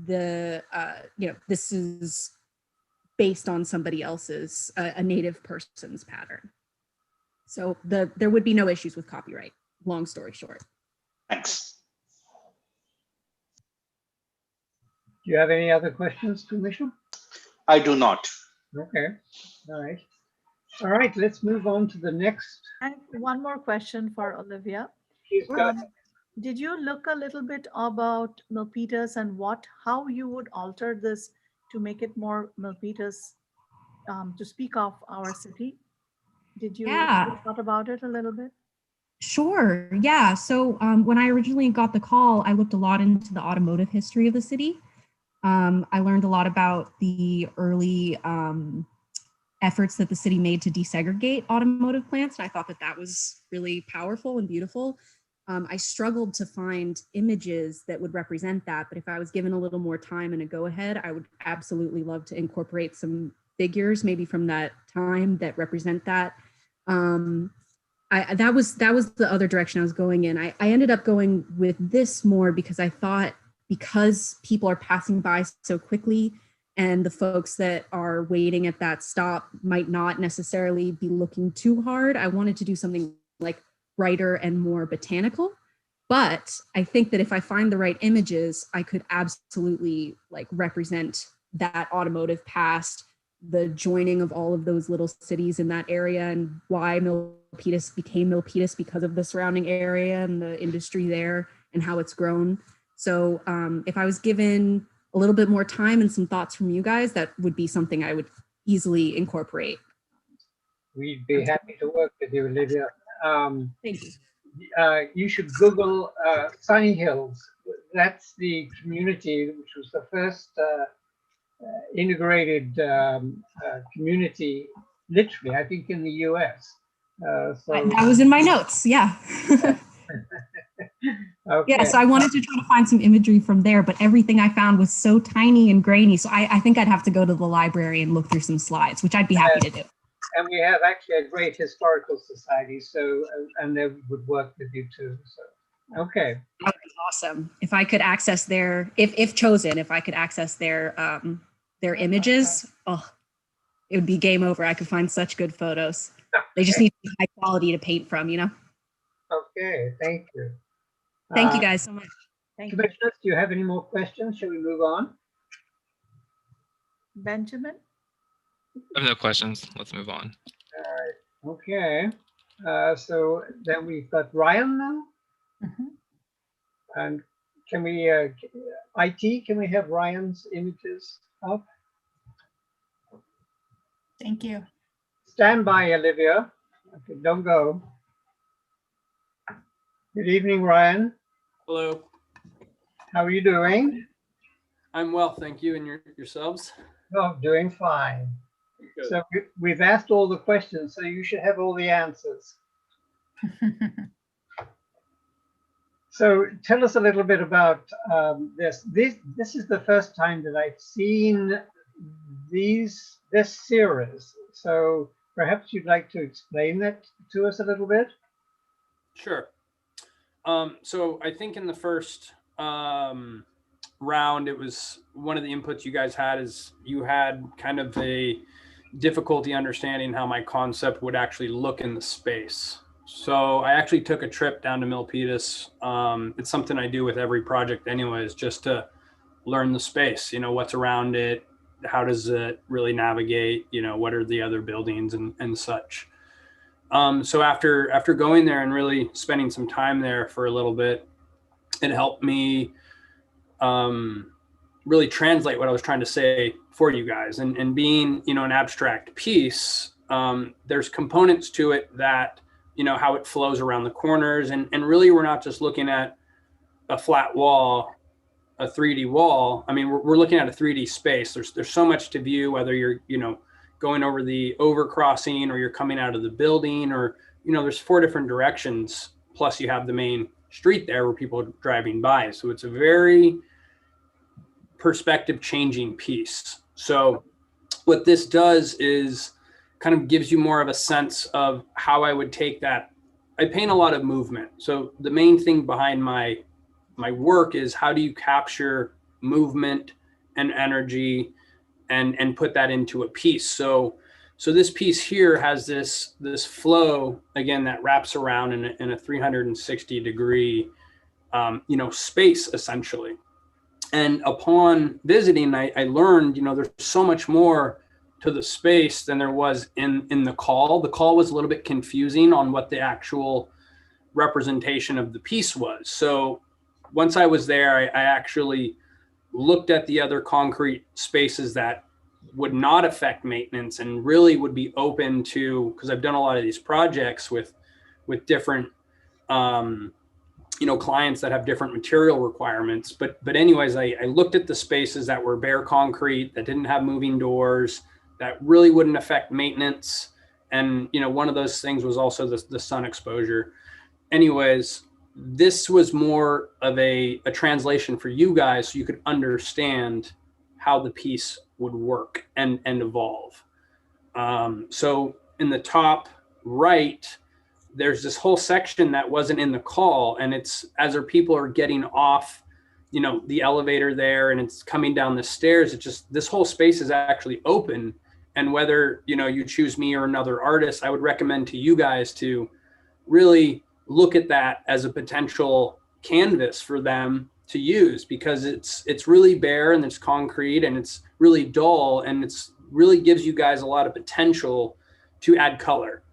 this is based on somebody else's, a native person's pattern. So there would be no issues with copyright, long story short. Thanks. Do you have any other questions, Commissioner? I do not. Okay, all right. All right, let's move on to the next. I have one more question for Olivia. Did you look a little bit about Milpitas and how you would alter this to make it more Milpitas, to speak of our city? Did you thought about it a little bit? Sure, yeah. So when I originally got the call, I looked a lot into the automotive history of the city. I learned a lot about the early efforts that the city made to desegregate automotive plants. And I thought that was really powerful and beautiful. I struggled to find images that would represent that, but if I was given a little more time and a go ahead, I would absolutely love to incorporate some figures maybe from that time that represent that. That was the other direction I was going in. I ended up going with this more because I thought, because people are passing by so quickly and the folks that are waiting at that stop might not necessarily be looking too hard, I wanted to do something like brighter and more botanical. But I think that if I find the right images, I could absolutely like represent that automotive past, the joining of all of those little cities in that area, and why Milpitas became Milpitas because of the surrounding area and the industry there and how it's grown. So if I was given a little bit more time and some thoughts from you guys, that would be something I would easily incorporate. We'd be happy to work with you, Olivia. Thank you. You should Google Sunny Hills. That's the community which was the first integrated community, literally, I think, in the US. That was in my notes, yeah. Okay. Yeah, so I wanted to try to find some imagery from there, but everything I found was so tiny and grainy. So I think I'd have to go to the library and look through some slides, which I'd be happy to do. And we have actually a great historical society, so and they would work with you too. So okay. That would be awesome. If I could access their, if chosen, if I could access their images, oh, it would be game over. I could find such good photos. They just need to be high quality to paint from, you know? Okay, thank you. Thank you guys so much. Thank you. Commissioners, do you have any more questions? Shall we move on? Benjamin? I have no questions. Let's move on. All right. Okay. So then we've got Ryan now. And can we, IT, can we have Ryan's images up? Thank you. Stand by, Olivia. Okay, don't go. Good evening, Ryan. Hello. How are you doing? I'm well, thank you. And yourselves? Oh, doing fine. Good. So we've asked all the questions, so you should have all the answers. So tell us a little bit about this. This is the first time that I've seen this series. So perhaps you'd like to explain that to us a little bit? Sure. So I think in the first round, it was one of the inputs you guys had is you had kind of a difficulty understanding how my concept would actually look in the space. So I actually took a trip down to Milpitas. It's something I do with every project anyways, just to learn the space, you know, what's around it, how does it really navigate, you know, what are the other buildings and such. So after going there and really spending some time there for a little bit, it helped me really translate what I was trying to say for you guys. And being, you know, an abstract piece, there's components to it that, you know, how it flows around the corners. And really, we're not just looking at a flat wall, a 3D wall. I mean, we're looking at a 3D space. There's so much to view, whether you're, you know, going over the overcrossing or you're coming out of the building, or, you know, there's 4 different directions. Plus you have the main street there where people are driving by. So it's a very perspective changing piece. So what this does is kind of gives you more of a sense of how I would take that. I paint a lot of movement. So the main thing behind my work is how do you capture movement and energy and put that into a piece. So this piece here has this flow, again, that wraps around in a 360 degree, you know, space essentially. And upon visiting, I learned, you know, there's so much more to the space than there was in the call. The call was a little bit confusing on what the actual representation of the piece was. So once I was there, I actually looked at the other concrete spaces that would not affect maintenance and really would be open to, because I've done a lot of these projects with different, you know, clients that have different material requirements. But anyways, I looked at the spaces that were bare concrete, that didn't have moving doors, that really wouldn't affect maintenance. And, you know, one of those things was also the sun exposure. Anyways, this was more of a translation for you guys so you could understand how the piece would work and evolve. So in the top right, there's this whole section that wasn't in the call, and it's as our people are getting off, the elevator there, and it's coming down the stairs. It's just, this whole space is actually open. And whether, you choose me or another artist, I would recommend to you guys to really look at that as a potential canvas for them to use, because it's really bare and it's concrete and it's really dull, and it's really gives you guys a lot of potential to add color.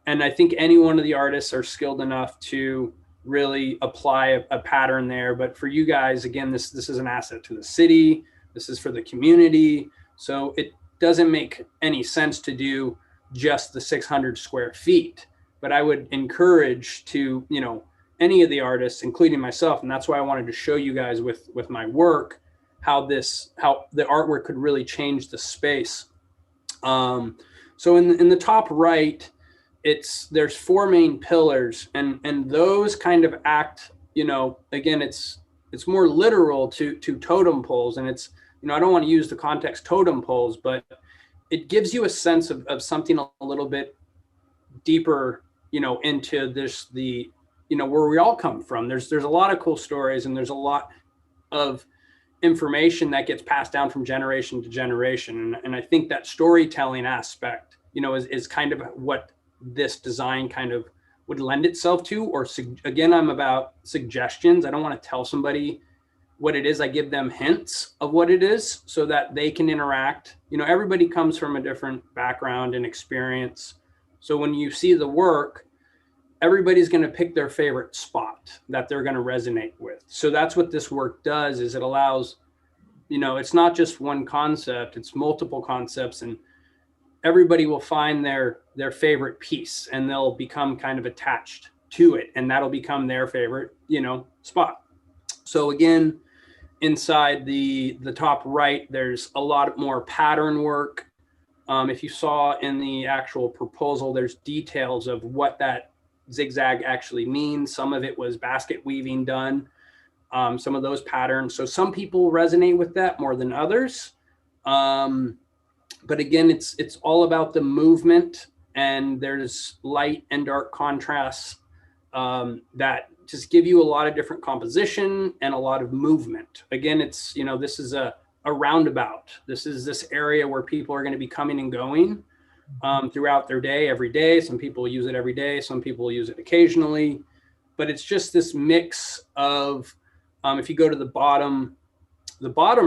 And I think any one of the artists are skilled enough to really apply a pattern there. But for you guys, again, this is an asset to the city. This is for the community. So it doesn't make any sense to do just the 600 square feet. But I would encourage to, any of the artists, including myself, and that's why I wanted to show you guys with my work, how the artwork could really change the space. So in the top right, there's 4 main pillars, and those kind of act, again, it's more literal to totem poles, and it's, I don't want to use the context totem poles, but it gives you a sense of something a little bit deeper, into this, where we all come from. There's a lot of cool stories, and there's a lot of information that gets passed down from generation to generation. And I think that storytelling aspect, is kind of what this design kind of would lend itself to. Or again, I'm about suggestions. I don't want to tell somebody what it is. I give them hints of what it is so that they can interact. Everybody comes from a different background and experience. So when you see the work, everybody's going to pick their favorite spot that they're going to resonate with. So that's what this work does, is it allows, it's not just one concept, it's multiple concepts, and everybody will find their favorite piece, and they'll become kind of attached to it, and that'll become their favorite, spot. So again, inside the top right, there's a lot more pattern work. If you saw in the actual proposal, there's details of what that zigzag actually means. Some of it was basket weaving done, some of those patterns. So some people resonate with that more than others. But again, it's all about the movement, and there's light and dark contrasts that just give you a lot of different composition and a lot of movement. Again, it's, this is a roundabout. This is this area where people are going to be coming and going throughout their day, every day. Some people use it every day. Some people use it occasionally. But it's just this mix of, if you go to the bottom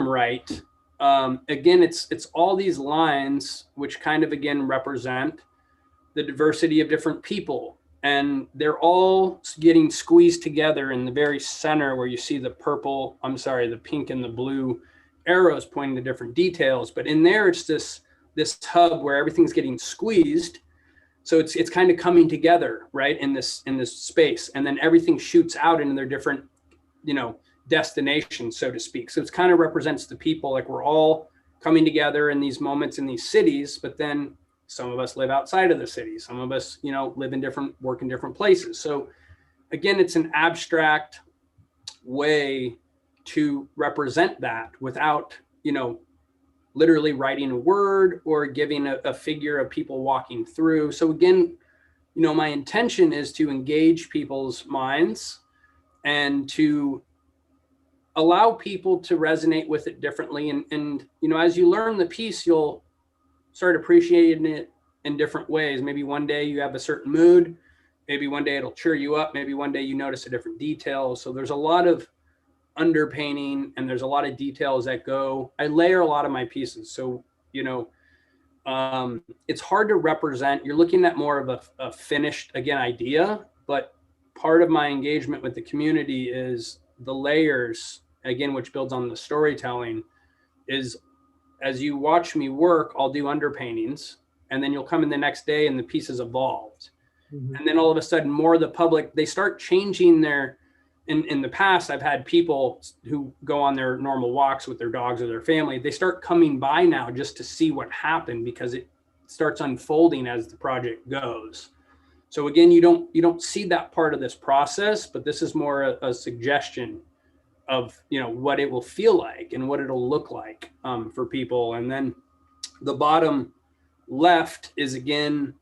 right, again, it's all these lines which kind of, again, represent the diversity of different people. And they're all getting squeezed together in the very center where you see the pink and the blue arrows pointing to different details. But in there, it's this hub where everything's getting squeezed. So it's kind of coming together, right, in this space. And then everything shoots out into their different, destinations, so to speak. So it kind of represents the people, like we're all coming together in these moments in these cities, but then some of us live outside of the city. Some of us, work in different places. So again, it's an abstract way to represent that without, literally writing a word or giving a figure of people walking through. So again, my intention is to engage people's minds and to allow people to resonate with it differently. And as you learn the piece, you'll start appreciating it in different ways. Maybe one day you have a certain mood. Maybe one day it'll cheer you up. Maybe one day you notice a different detail. So there's a lot of underpainting, and there's a lot of details that I layer a lot of my pieces. So, it's hard to represent. You're looking at more of a finished, again, idea, but part of my engagement with the community is the layers, again, which builds on the storytelling, is as you watch me work, I'll do underpaintings, and then you'll come in the next day and the piece has evolved. Mm-hmm. And then all of a sudden more of the public, they start changing in the past, I've had people who go on their normal walks with their dogs or their family. They start coming by now just to see what happened, because it starts unfolding as the project goes. So again, you don't see that part of this process, but this is more a suggestion of, you know, what it will feel like and what it'll look like for people. And then the bottom left is again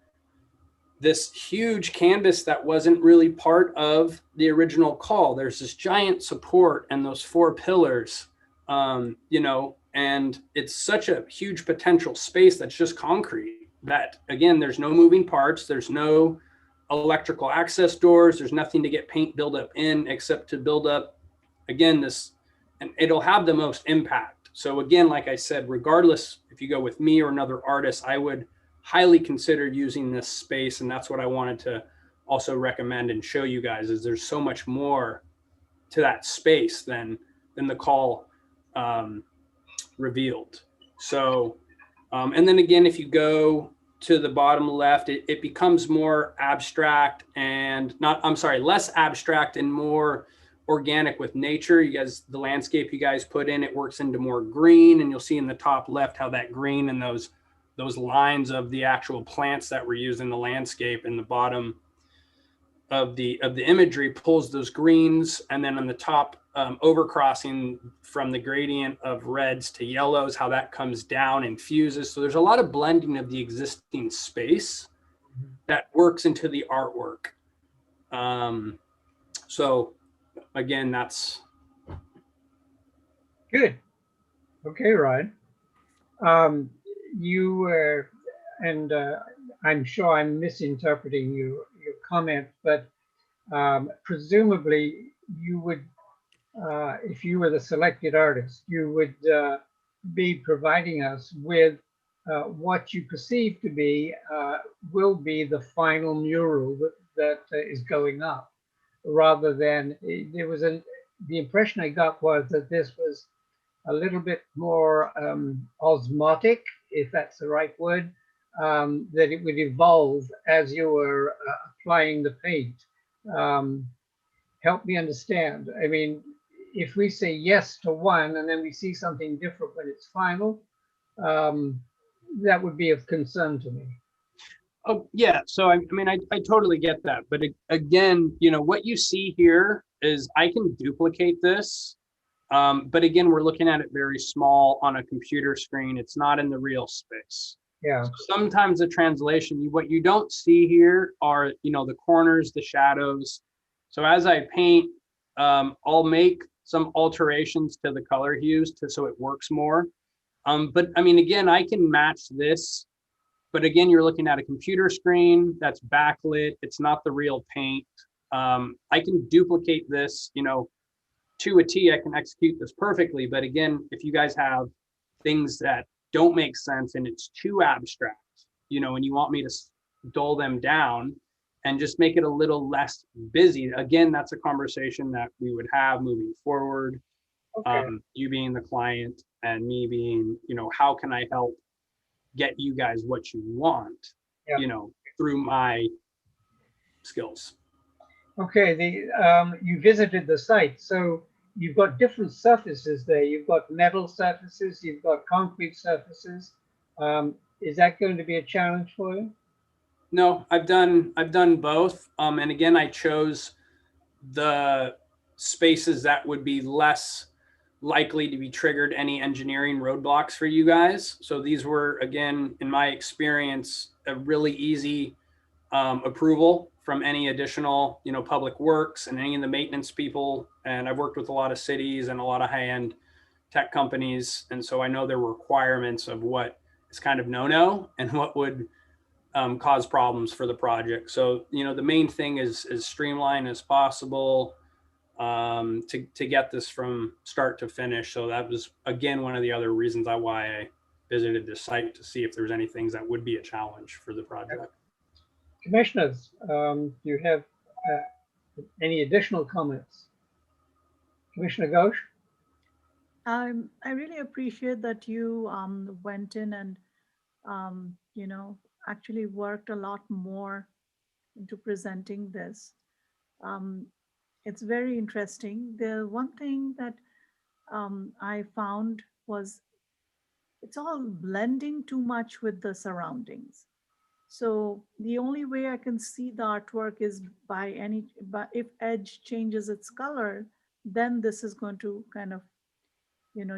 this huge canvas that wasn't really part of the original call. There's this giant support and those 4 pillars, you know, and it's such a huge potential space that's just concrete that, again, there's no moving parts. There's no electrical access doors. There's nothing to get paint buildup in except to build up, again, this, and it'll have the most impact. So again, like I said, regardless if you go with me or another artist, I would highly consider using this space. And that's what I wanted to also recommend and show you guys, is there's so much more to that space than the call revealed. So, and then again, if you go to the bottom left, it becomes more abstract and less abstract and more organic with nature. You guys, the landscape you guys put in, it works into more green, and you'll see in the top left how that green and those lines of the actual plants that were used in the landscape in the bottom of the imagery pulls those greens, and then on the top overcrossing from the gradient of reds to yellows, how that comes down and fuses. So there's a lot of blending of the existing space that works into the artwork. So again, that's good. Okay, Ryan. You were, and I'm sure I'm misinterpreting your comment, but presumably you would, if you were the selected artist, you would be providing us with what you perceive to be will be the final mural that is going up, rather than there was the impression I got was that this was a little bit more osmotic, if that's the right word, that it would evolve as you were applying the paint. Help me understand. I mean, if we say yes to one and then we see something different when it's final, that would be of concern to me. Oh, yeah. So, I mean, I totally get that. But again, you know, what you see here is I can duplicate this. But again, we're looking at it very small on a computer screen. It's not in the real space. Yeah. So sometimes the translation, what you don't see here are, you know, the corners, the shadows. So as I paint, I'll make some alterations to the color hues so it works more. But I mean, again, I can match this. But again, you're looking at a computer screen that's backlit. It's not the real paint. I can duplicate this, you know, to a T. I can execute this perfectly. But again, if you guys have things that don't make sense and it's too abstract, you know, and you want me to dull them down and just make it a little less busy, again, that's a conversation that we would have moving forward. Okay. You being the client and me being, you know, how can I help get you guys what you want, Yeah. you know, through my skills. Okay, you visited the site, so you've got different surfaces there. You've got metal surfaces, you've got concrete surfaces. Is that going to be a challenge for you? No, I've done both. And again, I chose the spaces that would be less likely to be triggered any engineering roadblocks for you guys. So these were, again, in my experience, a really easy approval from any additional, you know, public works and any of the maintenance people. And I've worked with a lot of cities and a lot of high-end tech companies. And so I know there were requirements of what is kind of no-no and what would cause problems for the project. So, you know, the main thing is as streamlined as possible to get this from start to finish. So that was, again, one of the other reasons why I visited this site, to see if there's any things that would be a challenge for the project. Commissioners, do you have any additional comments? Commissioner Ghosh? I really appreciate that you went in and, you know, actually worked a lot more into presenting this. It's very interesting. The one thing that I found was it's all blending too much with the surroundings. So the only way I can see the artwork is but if edge changes its color, then this is going to kind of,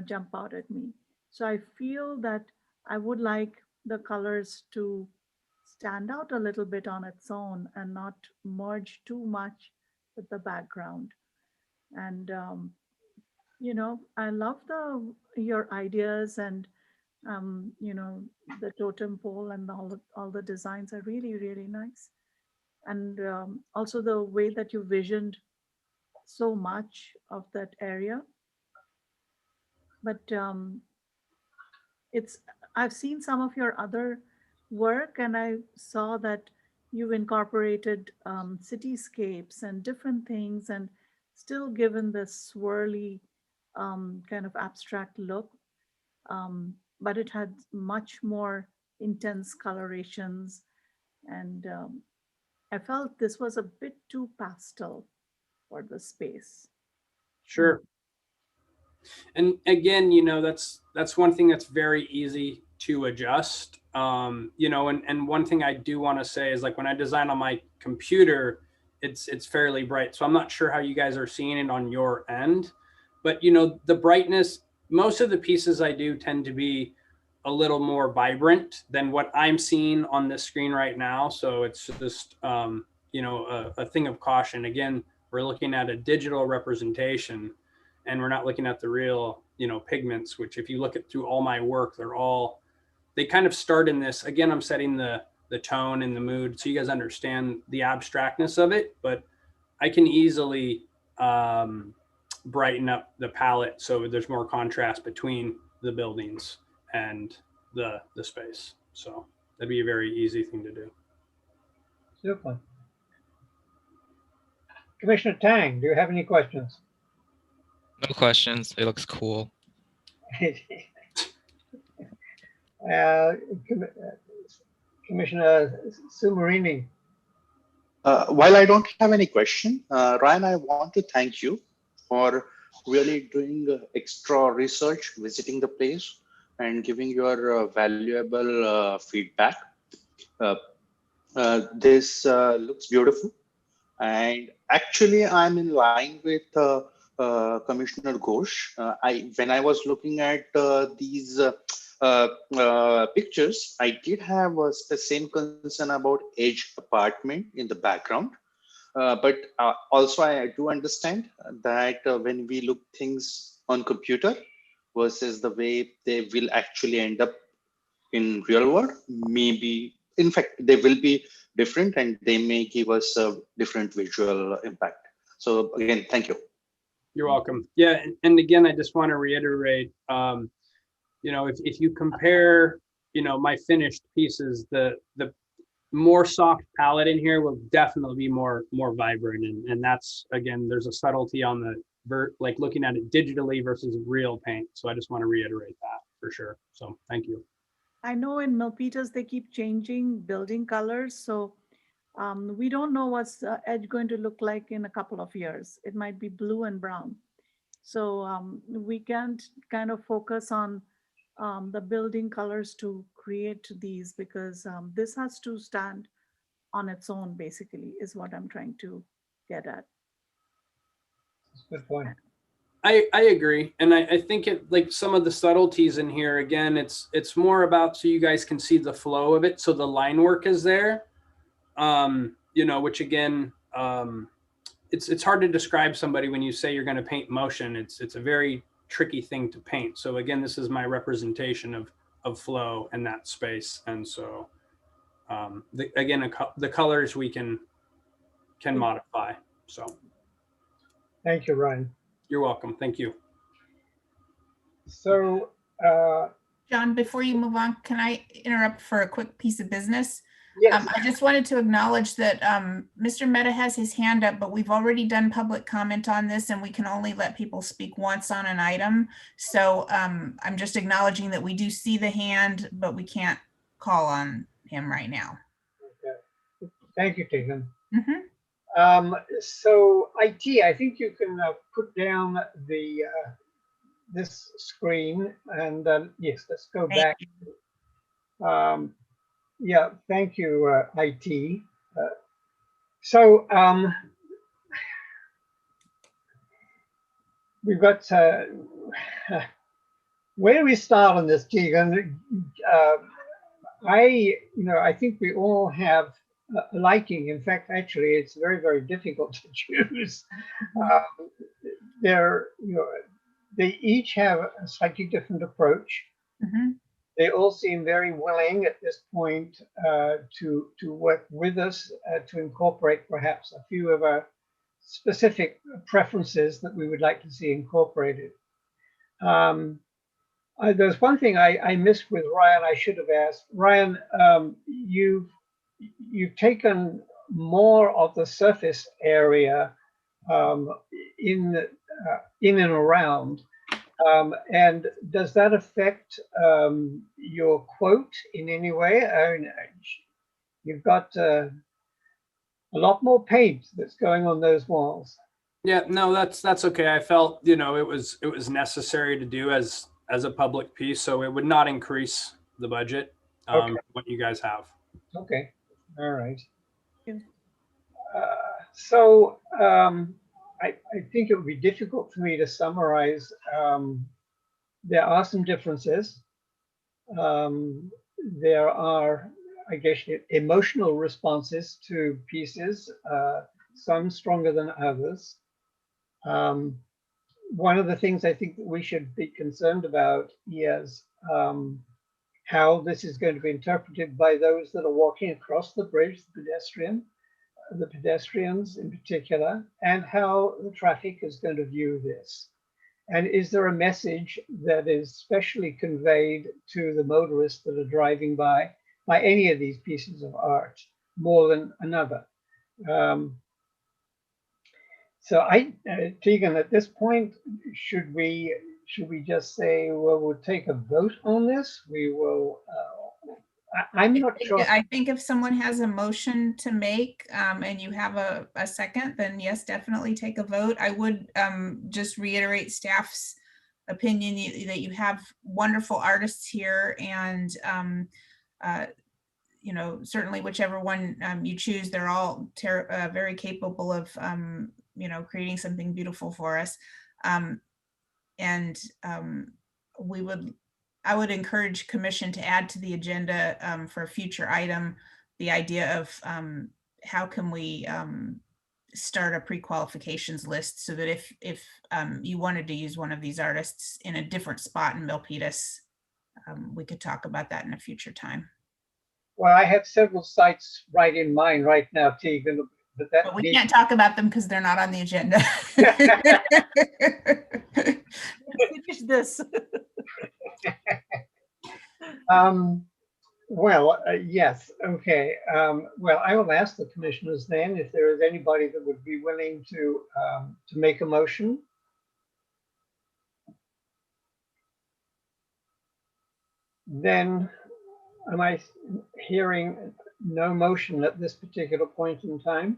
jump out at me. So I feel that I would like the colors to stand out a little bit on its own and not merge too much with the background. And I love your ideas and the totem pole and all the designs are really, really nice. And also the way that you visioned so much of that area. But it's I've seen some of your other work and I saw that you've incorporated cityscapes and different things and still given this swirly kind of abstract look. But it had much more intense colorations and I felt this was a bit too pastel for the space. Sure. And again, that's one thing that's very easy to adjust. And one thing I do want to say is, like, when I design on my computer, it's fairly bright. So I'm not sure how you guys are seeing it on your end, but the brightness, most of the pieces I do tend to be a little more vibrant than what I'm seeing on this screen right now. So it's just a thing of caution. Again, we're looking at a digital representation and we're not looking at the real, pigments, which if you look at through all my work, they kind of start in this. Again, I'm setting the tone and the mood so you guys understand the abstractness of it, but I can easily brighten up the palette so there's more contrast between the buildings and the space. So that'd be a very easy thing to do. Super. Commissioner Tang, do you have any questions? No questions. It looks cool. Commissioner Sumarini. While I don't have any question, Ryan, I want to thank you for really doing extra research, visiting the place, and giving your valuable feedback. This looks beautiful. And actually, I'm in line with Commissioner Ghosh. When I was looking at these pictures, I did have the same concern about edge apartment in the background. But also, I do understand that when we look things on computer versus the way they will actually end up in real world, maybe, in fact, they will be different and they may give us a different visual impact. So again, thank you. You're welcome. Yeah, and again, I just want to reiterate, if you compare, my finished pieces, the more soft palette in here will definitely be more vibrant, and that's, again, there's a subtlety on the like looking at it digitally versus real paint. So I just want to reiterate that for sure. So thank you. I know in Milpitas they keep changing building colors, so we don't know what's the edge going to look like in a couple of years. It might be blue and brown. So we can't kind of focus on the building colors to create these because this has to stand on its own, basically, is what I'm trying to get at. That's a good point. I agree. And I think it, like, some of the subtleties in here, again, it's more about so you guys can see the flow of it. So the line work is there, which again, it's hard to describe somebody when you say you're going to paint motion. It's a very tricky thing to paint. So again, this is my representation of flow in that space. And so the colors we can modify. So thank you, Ryan. You're welcome. Thank you. So, John, before you move on, can I interrupt for a quick piece of business? Yes. I just wanted to acknowledge that Mr. Mehta has his hand up, but we've already done public comment on this and we can only let people speak once on an item. So I'm just acknowledging that we do see the hand, but we can't call on him right now. Okay. Thank you, Tegan. Mm-hmm. So IT, I think you can put down the this screen and yes, let's go back. Yeah, thank you, IT. So we've got, where do we start on this, Tegan? I think we all have a liking. In fact, actually, it's very, very difficult to choose. They each have a slightly different approach. They all seem very willing at this point to work with us to incorporate perhaps a few of our specific preferences that we would like to see incorporated. There's one thing I missed with Ryan. I should have asked Ryan. You've taken more of the surface area in and around. And does that affect your quote in any way? I mean, you've got a lot more paint that's going on those walls. Yeah, no, that's okay. I felt, it was necessary to do as a public piece, so it would not increase the budget, Okay. what you guys have. Okay, all right. Yeah. I think it would be difficult for me to summarize. There are some differences. There are, I guess, emotional responses to pieces, some stronger than others. One of the things I think that we should be concerned about is how this is going to be interpreted by those that are walking across the bridge, the pedestrians in particular, and how the traffic is going to view this. And is there a message that is specially conveyed to the motorists that are driving by any of these pieces of art more than another? So Tegan, at this point, should we just say, well, we'll take a vote on this? We will. I'm not sure. I think if someone has a motion to make and you have a second, then yes, definitely take a vote. I would just reiterate staff's opinion that you have wonderful artists here, and certainly whichever one you choose, they're all very capable of creating something beautiful for us. I would encourage commission to add to the agenda for a future item, the idea of how can we start a pre-qualifications list so that if you wanted to use one of these artists in a different spot in Milpitas, we could talk about that in a future time. Well, I have several sites right in mind right now, Tegan, but we can't talk about them because they're not on the agenda. Finish this. Yes, okay. Well, I will ask the commissioners then if there is anybody that would be willing to make a motion. Then, am I hearing no motion at this particular point in time?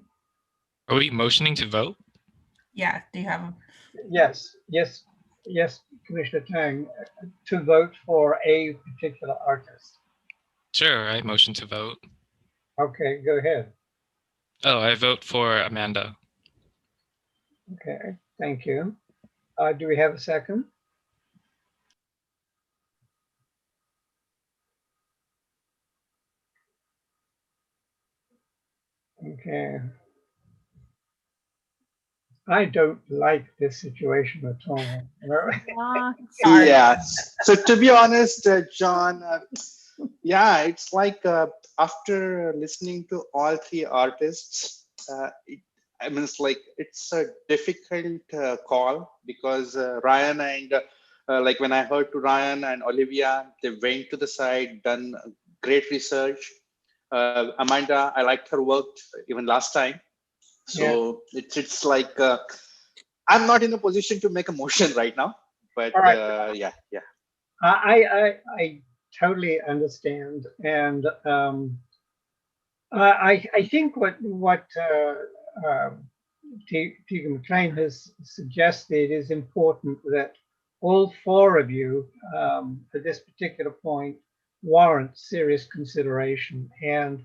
Are we motioning to vote? Yeah, do you have a... Yes, Commissioner Tang, to vote for a particular artist. Sure, I motion to vote. Okay, go ahead. Oh, I vote for Amanda. Okay, thank you. Do we have a second? Okay. I don't like this situation at all. Yeah. So to be honest, John, yeah, it's like after listening to all three artists, it's a difficult call because Ryan and like when I heard to Ryan and Olivia, they went to the site, done great research. Amanda, I liked her work even last time. So yeah. It's like I'm not in a position to make a motion right now, but right. Yeah. I totally understand, and I think what Tegan McLean has suggested is important, that all four of you at this particular point warrant serious consideration. And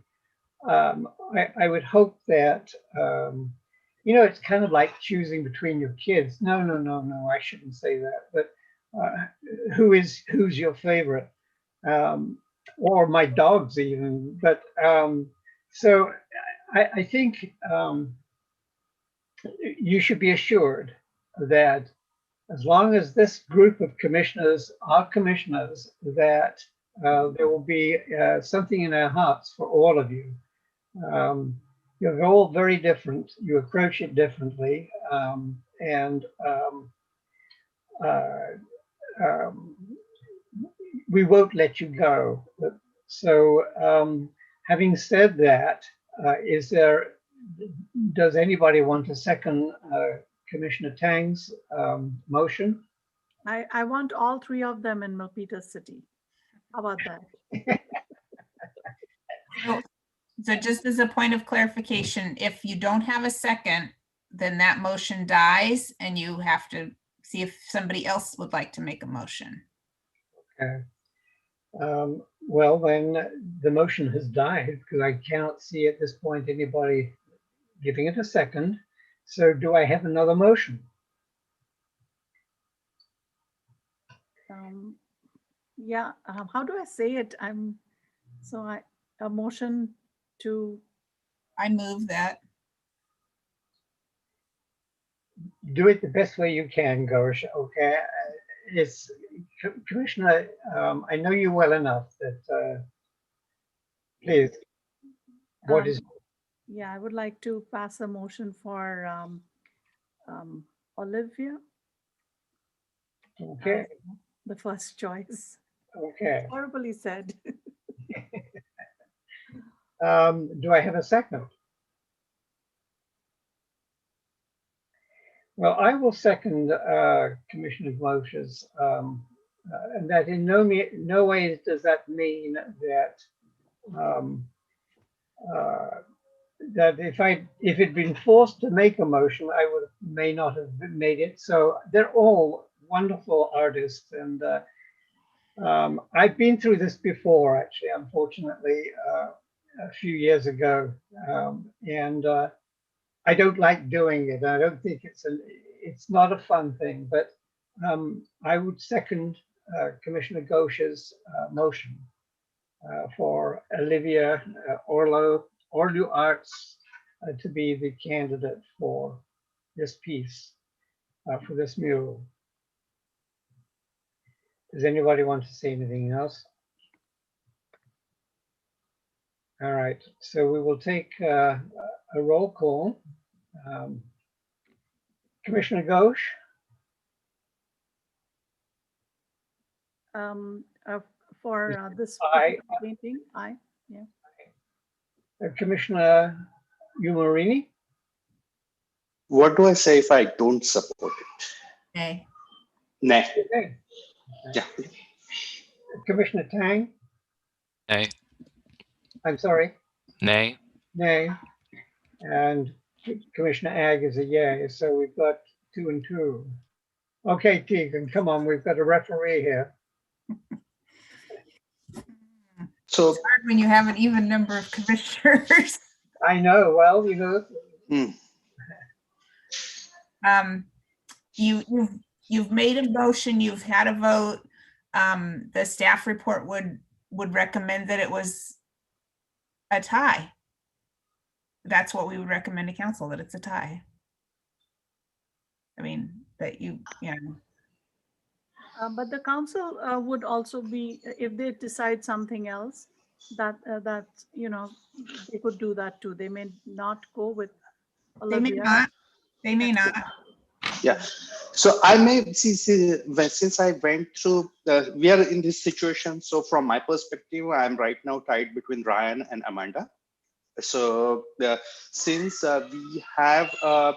I would hope that, you know, it's kind of like choosing between your kids. No, I shouldn't say that. But who's your favorite? Or my dogs even. But so I think you should be assured that as long as this group of commissioners are commissioners, that there will be something in our hearts for all of you. You're all very different. You approach it differently, and we won't let you go. So, having said that, does anybody want to second Commissioner Tang's motion? I want all three of them in Milpitas City. How about that? So just as a point of clarification, if you don't have a second, then that motion dies and you have to see if somebody else would like to make a motion. Okay. Well, then the motion has died because I cannot see at this point anybody giving it a second. So do I have another motion? Yeah, how do I say it? A motion to. I move that. Do it the best way you can, Gosha, okay? It's Commissioner, I know you well enough that, please, what is? Yeah, I would like to pass a motion for Olivia. Okay. The first choice. Okay. Horribly said. Do I have a second? Well, I will second Commissioner Gosha's, and that in no way does that mean that that if it'd been forced to make a motion, I may not have made it. So they're all wonderful artists, and I've been through this before, actually, unfortunately, a few years ago, and I don't like doing it. I don't think it's not a fun thing, but I would second Commissioner Gosha's motion for Olivia Orlu Arts to be the candidate for this piece, for this mural. Does anybody want to say anything else? All right, so we will take a roll call. Commissioner Ghosh? For this painting, aye. Yeah. Commissioner Umarini? What do I say if I don't support it? Nay. Nay. Okay. Yeah. Commissioner Tang? Nay. I'm sorry? Nay. Nay. And Commissioner Ag is a yay, so we've got 2 and 2. Okay, Tegan, come on, we've got a referee here. So it's hard when you have an even number of commissioners. I know, well, you know. You've made a motion, you've had a vote. The staff report would recommend that it was a tie. That's what we would recommend to council, that it's a tie. I mean, that you know. But the council would also be, if they decide something else, that you know, they could do that too. They may not go with Olivia. They may not. They may not. Yeah. So I may see since I went through we are in this situation. So from my perspective, I'm right now tied between Ryan and Amanda. So since we have a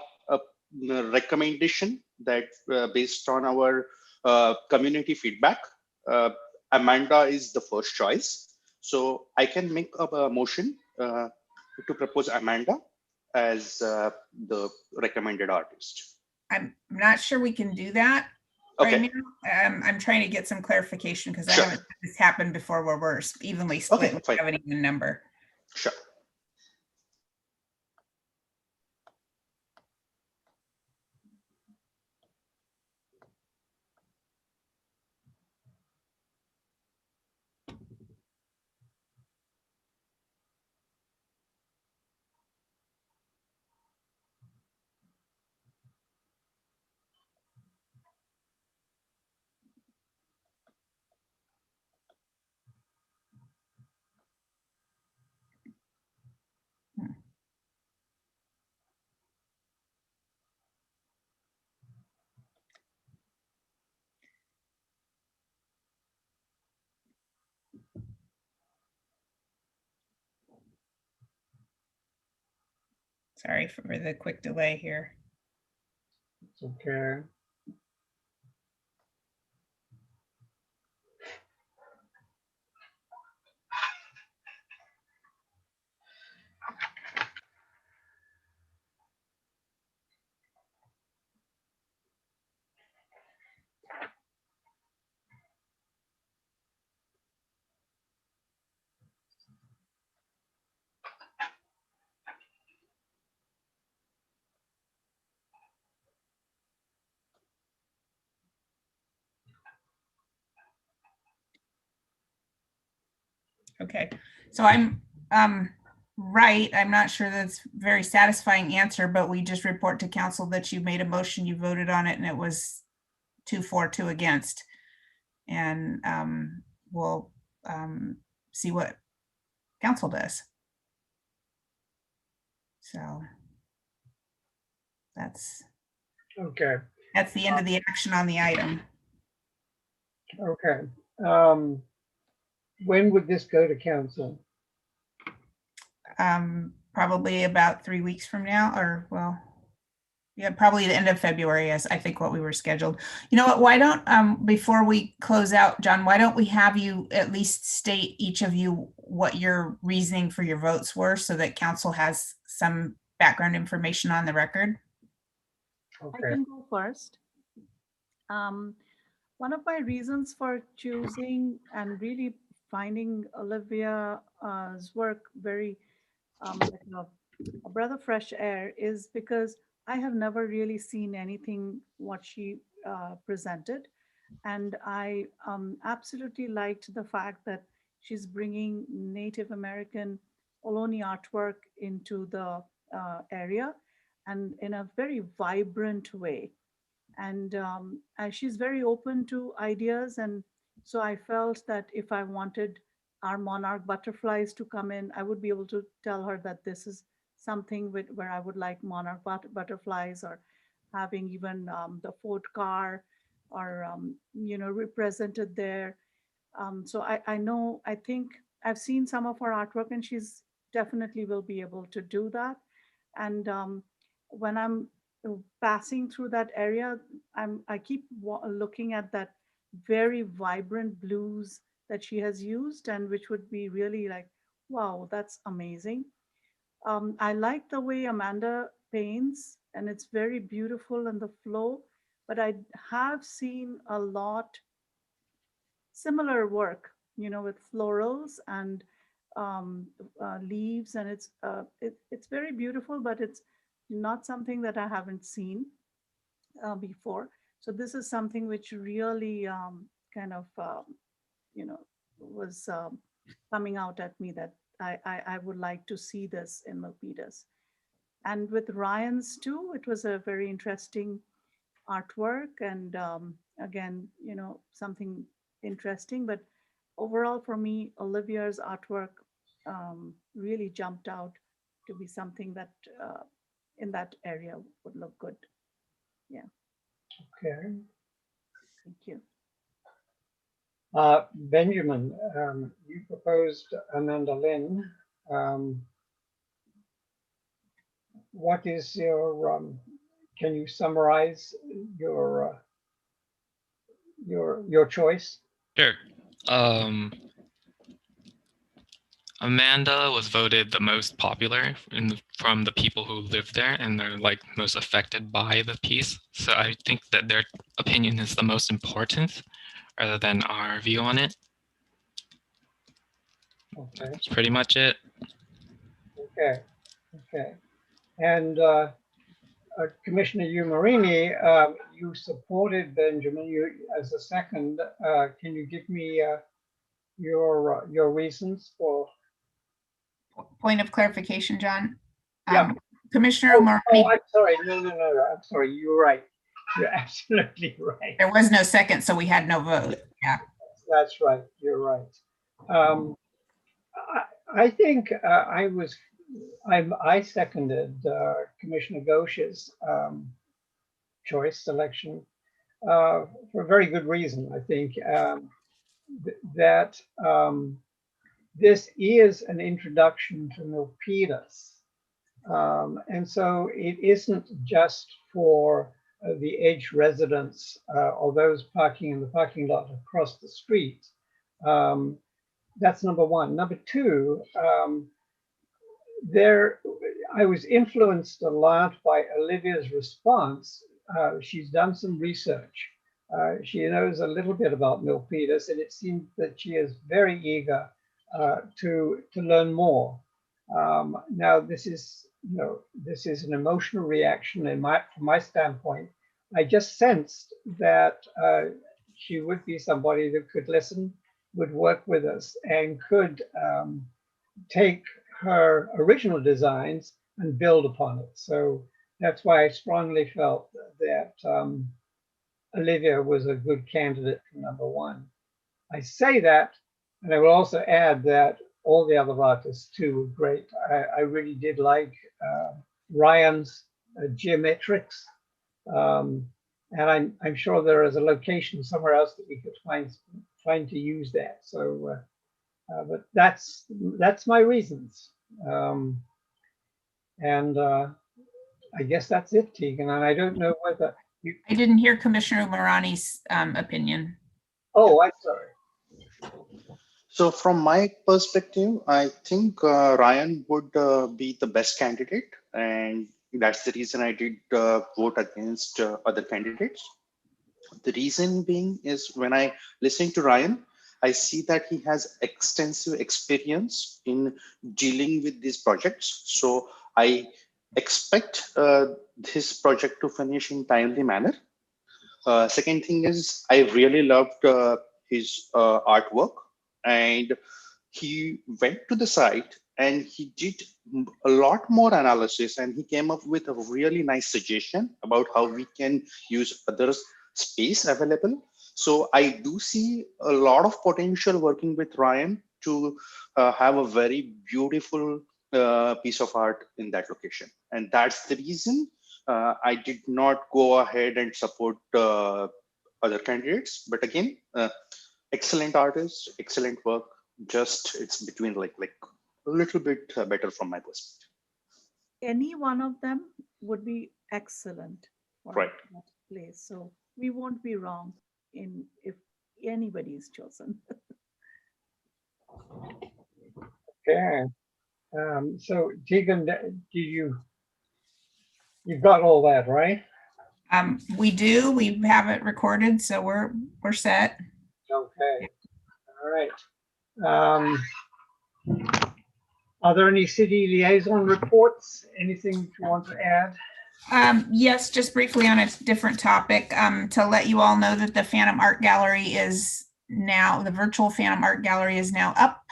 recommendation that based on our community feedback, Amanda is the first choice. So I can make a motion to propose Amanda as the recommended artist. I'm not sure we can do that Okay. Right now, I'm trying to get some clarification because Sure. I haven't had this happened before where we're evenly split. Okay, and we fine. have an even number. Sure. Sorry for the quick delay here. It's okay. Okay, so I'm right. I'm not sure that's a very satisfying answer, but we just report to council that you made a motion, you voted on it, and it was 2 for, 2 against. And we'll see what council does. So that's Okay. the end of the action on the item. Okay. When would this go to council? Probably about 3 weeks from now, or well, yeah, probably the end of February is I think what we were scheduled. You know what, why don't, before we close out, John, why don't we have you at least state each of you what your reasoning for your votes were so that council has some background information on the record? I Okay. can go first. One of my reasons for choosing and really finding Olivia's work very like a breath of fresh air is because I have never really seen anything what she presented. And I absolutely liked the fact that she's bringing Native American Ohlone artwork into the area and in a very vibrant way. And she's very open to ideas. And so I felt that if I wanted our monarch butterflies to come in, I would be able to tell her that this is something where I would like monarch butterflies, or having even the Ford car or, represented there. So I think I've seen some of her artwork and she's definitely will be able to do that. And when I'm passing through that area, I keep looking at that very vibrant blues that she has used, and which would be really like, wow, that's amazing. I like the way Amanda paints, and it's very beautiful in the flow, but I have seen a lot similar work, with florals and leaves, and it's very beautiful, but it's not something that I haven't seen before. So this is something which really kind of, was coming out at me, that I would like to see this in Milpitas. And with Ryan's too, it was a very interesting artwork, and again, something interesting. But overall, for me, Olivia's artwork really jumped out to be something that in that area would look good. Yeah. Okay. Thank you. Benjamin, you proposed Amanda Lynn. What is your, can you summarize your choice? Sure. Amanda was voted the most popular from the people who live there, and they're like most affected by the piece. So I think that their opinion is the most important rather than our view on it. Okay. That's pretty much it. Okay. Okay. And Commissioner Umarini, you supported Benjamin as a second. Can you give me your reasons for? Point of clarification, John. Yeah. Commissioner Oh, Umarini, I'm sorry. No. I'm sorry. You're right. You're absolutely right. there was no second, so we had no vote. Yeah. That's right. You're right. I think I seconded Commissioner Ghosh's selection for a very good reason. I think that this is an introduction to Milpitas. And so it isn't just for the Edge residents or those parking in the parking lot across the street. That's number one. Number two, I was influenced a lot by Olivia's response. She's done some research. She knows a little bit about Milpitas, and it seems that she is very eager to learn more. Now, this is an emotional reaction. From my standpoint, I just sensed that she would be somebody that could listen, would work with us, and could take her original designs and build upon it. So that's why I strongly felt that Olivia was a good candidate for number one. I say that, and I will also add that all the other artists too were great. I really did like Ryan's geometrics. And I'm sure there is a location somewhere else that we could find to use that. So, but that's my reasons. And I guess that's it, Tegan. And I don't know whether you. I didn't hear Commissioner Marani's opinion. Oh, I'm sorry. So from my perspective, I think Ryan would be the best candidate, and that's the reason I did vote against other candidates. The reason being is when I listen to Ryan, I see that he has extensive experience in dealing with these projects. So I expect this project to finish in timely manner. Second thing is I really loved his artwork, and he went to the site and he did a lot more analysis, and he came up with a really nice suggestion about how we can use other space available. So I do see a lot of potential working with Ryan to have a very beautiful piece of art in that location. And that's the reason I did not go ahead and support other candidates. But again, excellent artists, excellent work. Just it's between like a little bit better from my perspective. Any one of them would be excellent for Right. that place. So we won't be wrong if anybody is chosen. Okay. So Tegan, you've got all that, right? We do. We have it recorded, so we're set. Okay. All right. Are there any city liaison reports? Anything you want to add? Yes, just briefly on a different topic, to let you all know that the Phantom Art Gallery is now, the virtual Phantom Art Gallery is now up.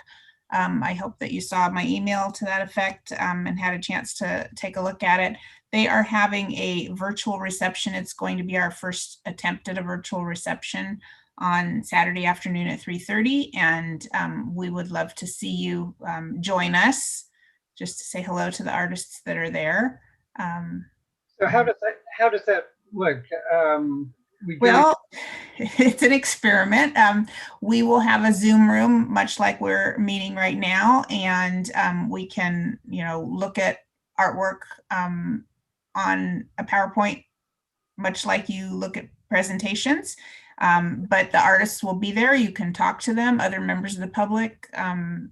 I hope that you saw my email to that effect and had a chance to take a look at it. They are having a virtual reception. It's going to be our first attempt at a virtual reception on Saturday afternoon at 3:30, and we would love to see you join us, just to say hello to the artists that are there. So how does that work? Well, it's an experiment. We will have a Zoom room, much like we're meeting right now, and we can, look at artwork on a PowerPoint, much like you look at presentations. But the artists will be there. You can talk to them, other members of the public, and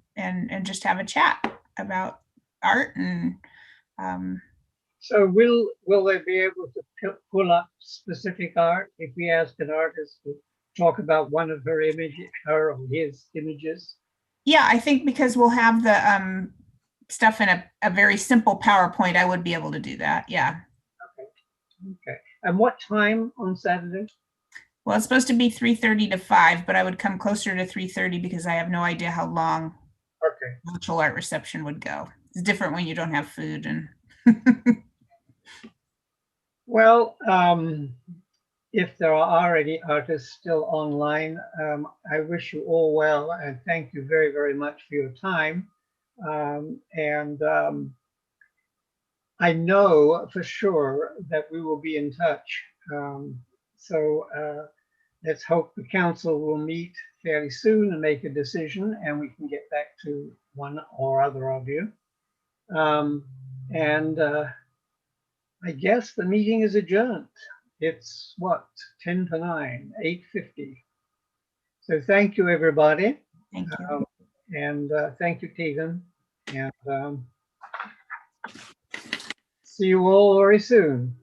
just have a chat about art. And so will they be able to pull up specific art if we ask an artist to talk about one of her images, her or his images? yeah, I think because we'll have the stuff in a very simple PowerPoint, I would be able to do that. Yeah. Okay. And what time on Saturday? Well, it's supposed to be 3:30 to 5, but I would come closer to 3:30 because I have no idea how long virtual art reception would go. It's different when you don't have food. And well, if there are already artists still online, I wish you all well and thank you very, very much for your time. I know for sure that we will be in touch. So let's hope the council will meet fairly soon and make a decision and we can get back to one or other of you. I guess the meeting is adjourned. It's what, 10 to 9, 8:50. So thank you, everybody. Thank you. Thank you, Tegan. And see you all very soon.